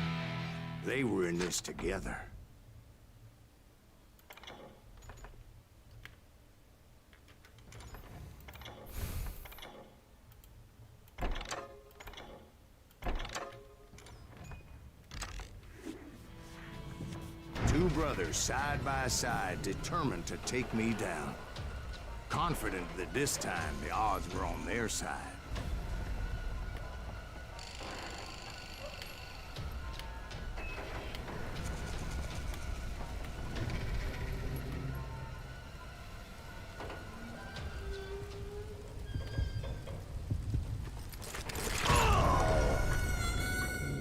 They were in this together. Two brothers side by side, determined to take me down. Confident that this time the odds were on their side.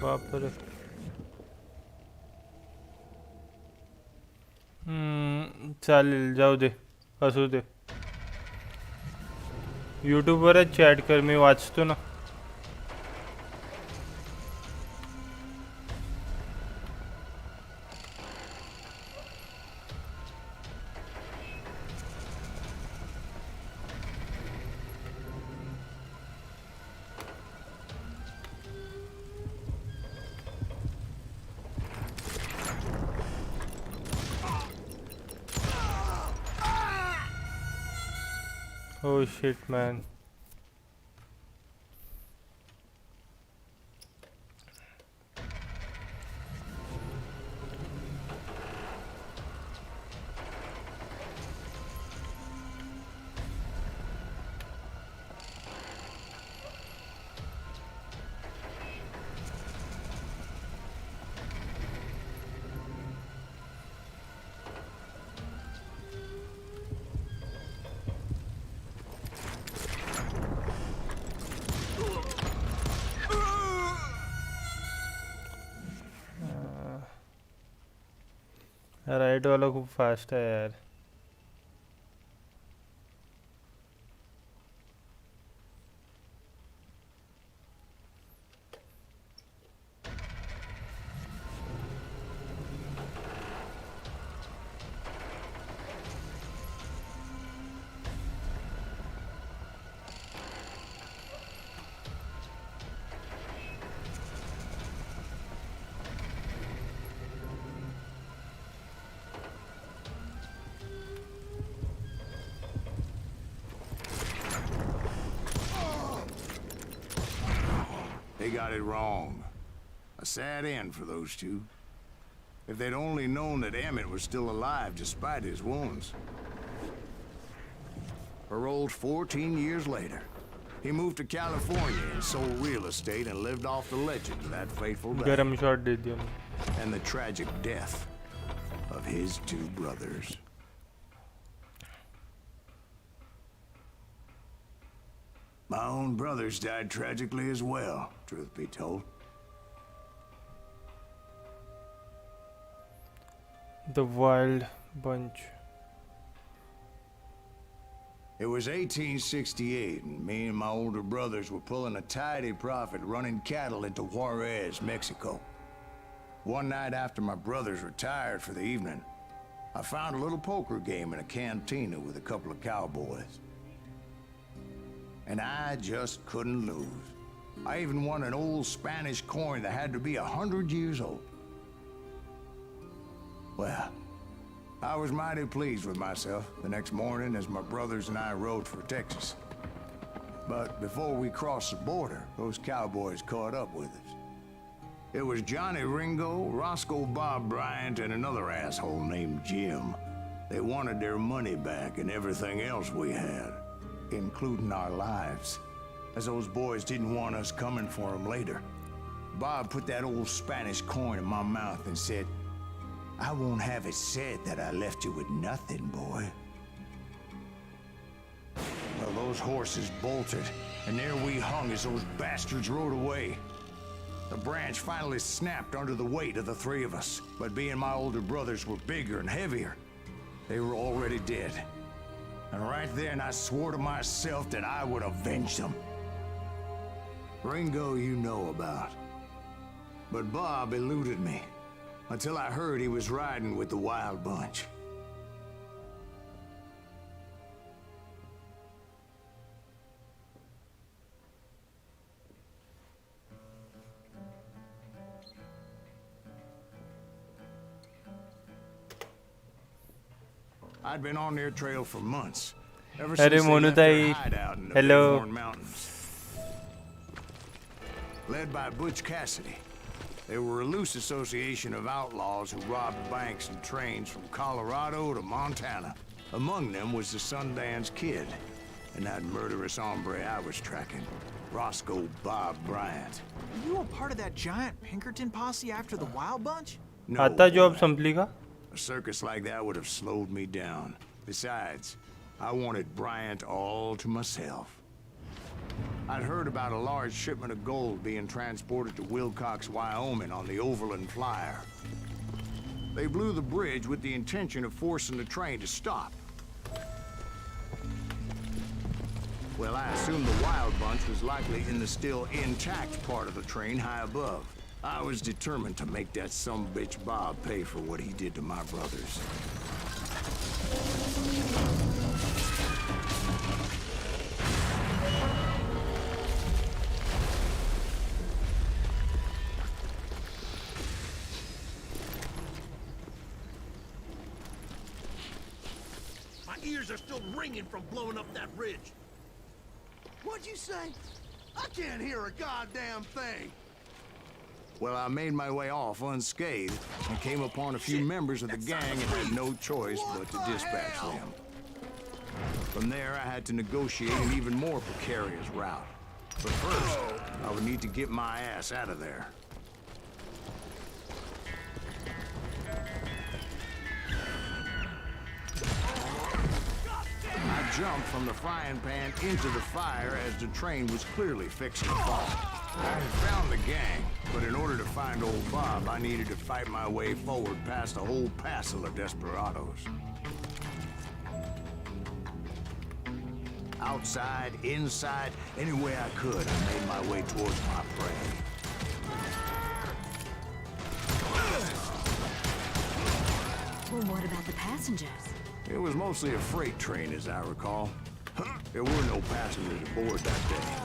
बाप रे चालेल जाऊ दे असू दे यूट्यूबवरच chat कर मी वाचतो ना Oh shit, man. Right वाला खूब फास्ट है यार They got it wrong. A sad end for those two. If they'd only known that Emmett was still alive despite his wounds. Paroled 14 years later. He moved to California and sold real estate and lived off the legend of that fateful day. गरम shot दे दिया And the tragic death of his two brothers. My own brothers died tragically as well, truth be told. The Wild Bunch. It was 1868, and me and my older brothers were pulling a tidy profit running cattle into Juarez, Mexico. One night after my brothers retired for the evening, I found a little poker game in a cantina with a couple of cowboys. And I just couldn't lose. I even won an old Spanish coin that had to be 100 years old. Well, I was mighty pleased with myself the next morning as my brothers and I rode for Texas. But before we crossed the border, those cowboys caught up with us. It was Johnny Ringo, Roscoe Bob Bryant, and another asshole named Jim. They wanted their money back and everything else we had, including our lives, as those boys didn't want us coming for them later. Bob put that old Spanish coin in my mouth and said, "I won't have it said that I left you with nothing, boy." Well, those horses bolted, and there we hung as those bastards rode away. The branch finally snapped under the weight of the three of us, but being my older brothers were bigger and heavier, they were already dead. And right then I swore to myself that I would avenge them. Ringo you know about. But Bob eluded me, until I heard he was riding with the Wild Bunch. I'd been on their trail for months, ever since they left their hideout in the Bighorn Mountains. Led by Butch Cassidy, they were a loose association of outlaws who robbed banks and trains from Colorado to Montana. Among them was the Sundance Kid, and that murderous hombre I was tracking, Roscoe Bob Bryant. Were you a part of that giant Pinkerton posse after the Wild Bunch? No, आता job संपली का? a circus like that would have slowed me down. Besides, I wanted Bryant all to myself. I'd heard about a large shipment of gold being transported to Wilcox, Wyoming on the Overland Flyer. They blew the bridge with the intention of forcing the train to stop. Well, I assumed the Wild Bunch was likely in the still intact part of the train high above. I was determined to make that sumbitch Bob pay for what he did to my brothers. My ears are still ringing from blowing up that ridge. What'd you say? I can't hear a goddamn thing. Well, I made my way off unscathed and came upon a few members of the gang and had no choice but to dispatch them. From there, I had to negotiate an even more precarious route. But first, I would need to get my ass out of there. I jumped from the frying pan into the fire as the train was clearly fixing to fall. I had found the gang, but in order to find old Bob, I needed to fight my way forward past a whole passel of desperados. Outside, inside, any way I could, I made my way towards my prey. Well, what about the passengers? It was mostly a freight train, as I recall. There were no passengers aboard that day.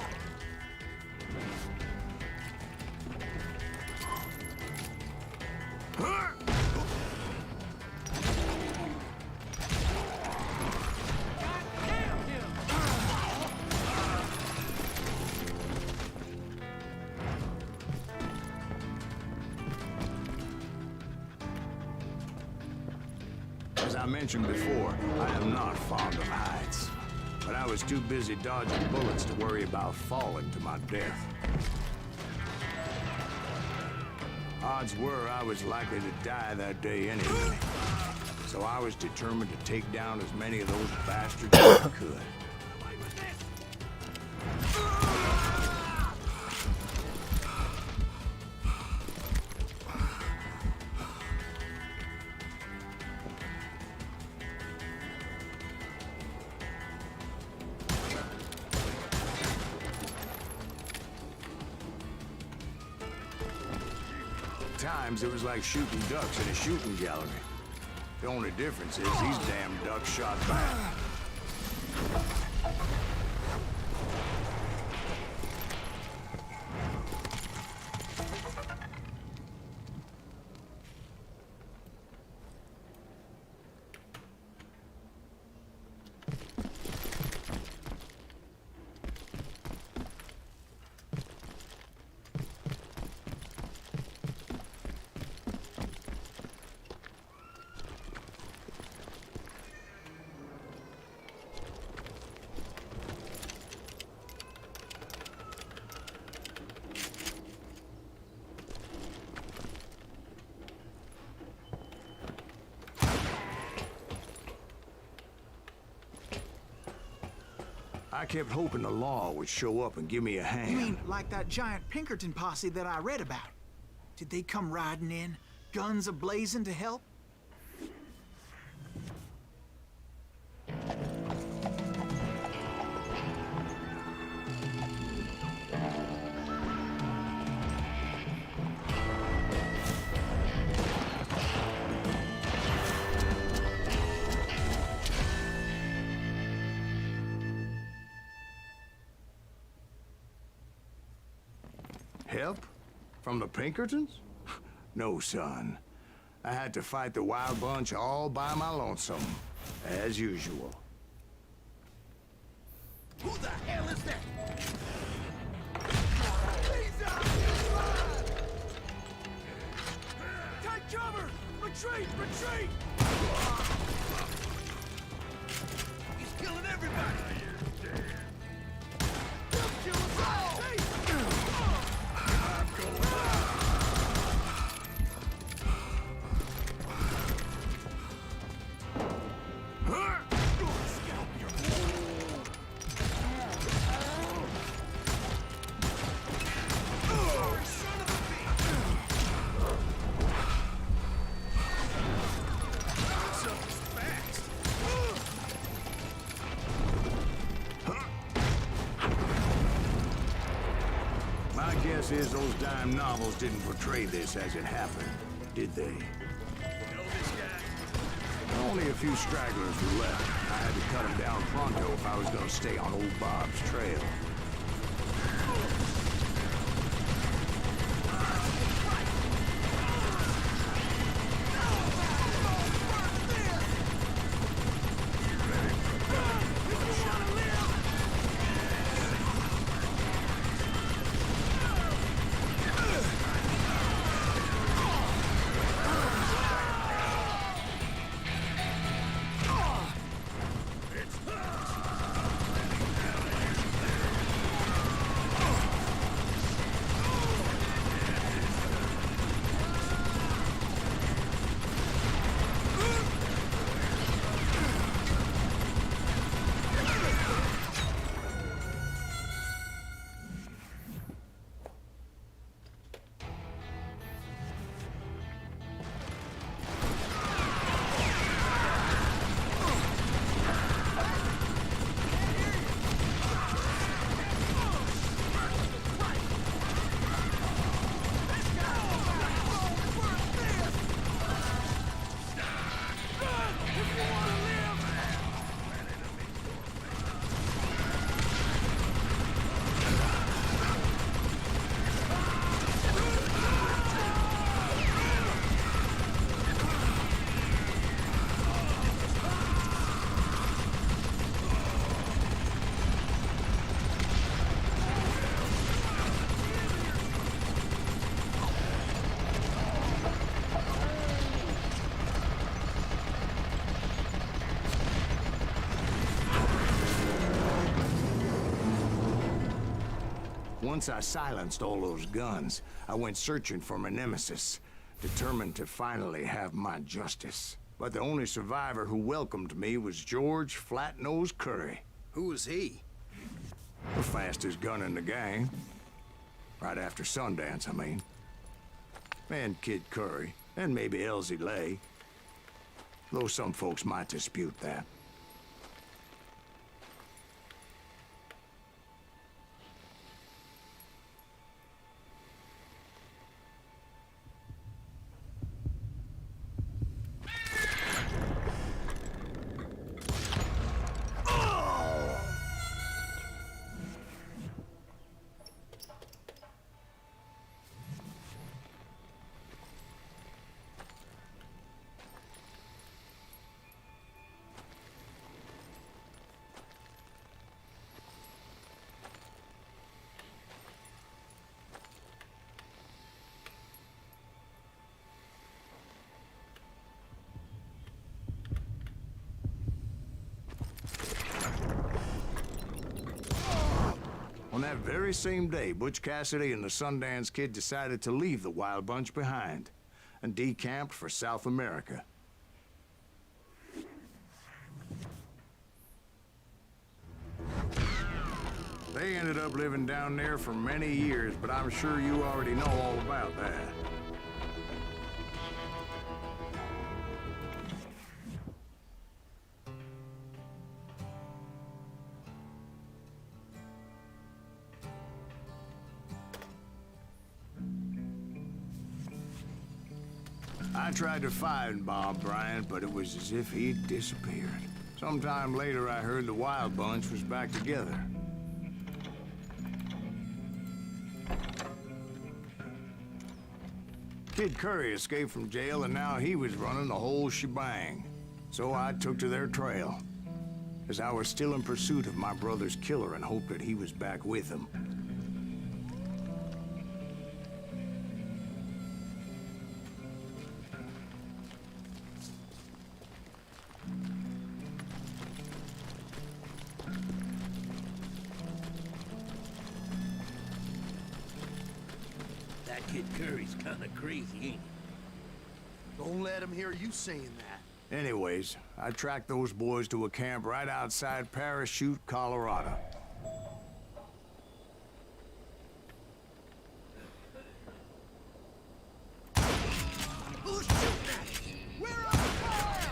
As I mentioned before, I am not fond of heights. But I was too busy dodging bullets to worry about falling to my death. Odds were I was likely to die that day anyway. So I was determined to take down as many of those bastards as I could. Times it was like shooting ducks in a shooting gallery. The only difference is these damn ducks shot back. I kept hoping the law would show up and give me a hand. You mean like that giant Pinkerton posse that I read about? Did they come riding in, guns a-blazing to help? Help? From the Pinkertons? No, son. I had to fight the Wild Bunch all by my lonesome, as usual. Who the hell is that? Take cover! Retreat! Retreat! He's killing everybody. They'll kill us all! My guess is those dime novels didn't portray this as it happened, did they? Know this guy? Only a few stragglers were left. I had to cut them down pronto if I was gonna stay on old Bob's trail. Once I silenced all those guns, I went searching for my nemesis, determined to finally have my justice. But the only survivor who welcomed me was George Flat-Nose Curry. Who was he? The fastest gun in the gang. Right after Sundance, I mean. And Kid Curry, and maybe Elsie Lay. Though some folks might dispute that. On that very same day, Butch Cassidy and the Sundance Kid decided to leave the Wild Bunch behind and decamped for South America. They ended up living down there for many years, but I'm sure you already know all about that. I tried to find Bob Bryant, but it was as if he'd disappeared. Sometime later, I heard the Wild Bunch was back together. Kid Curry escaped from jail, and now he was running the whole shebang. So I took to their trail, as I was still in pursuit of my brother's killer and hoped that he was back with him. That kid Curry's kind of crazy, ain't he? Don't let him hear you saying that. Anyways, I tracked those boys to a camp right outside Parachute, Colorado. Who's shooting at us? We're on fire!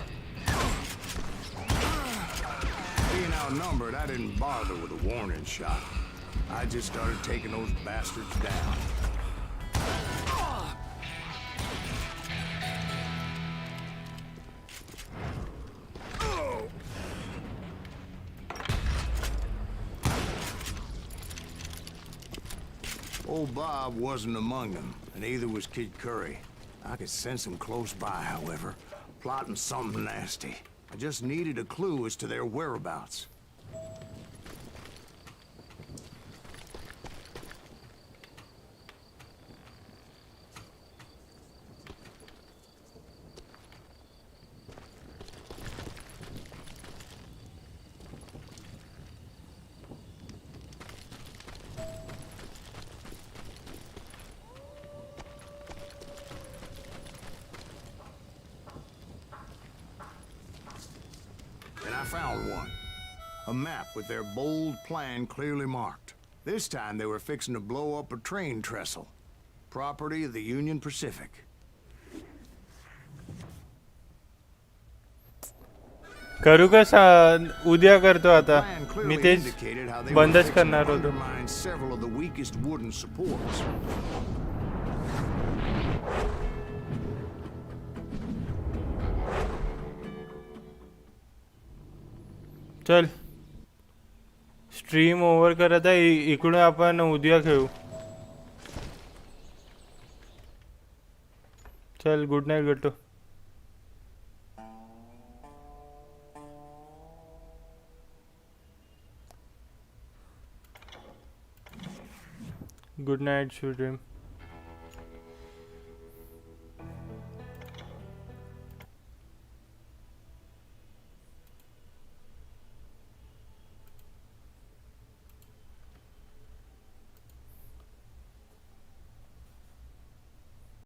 Being outnumbered, I didn't bother with a warning shot. I just started taking those bastards down. Old Bob wasn't among them, and neither was Kid Curry. I could sense him close by, however, plotting something nasty. I just needed a clue as to their whereabouts. And I found one. A map with their bold plan clearly marked. This time they were fixing to blow up a train trestle. Property of the Union Pacific. करू का उद्या करतो आता Plan मी clearly तेच indicated how they were बंदच fixing to करणार होतो. undermine several of the weakest wooden supports. चल स्ट्रीम ओव्हर करत आहे इकडून आपण उद्या खेळू. चल good night Gattu. Good night sweet dream.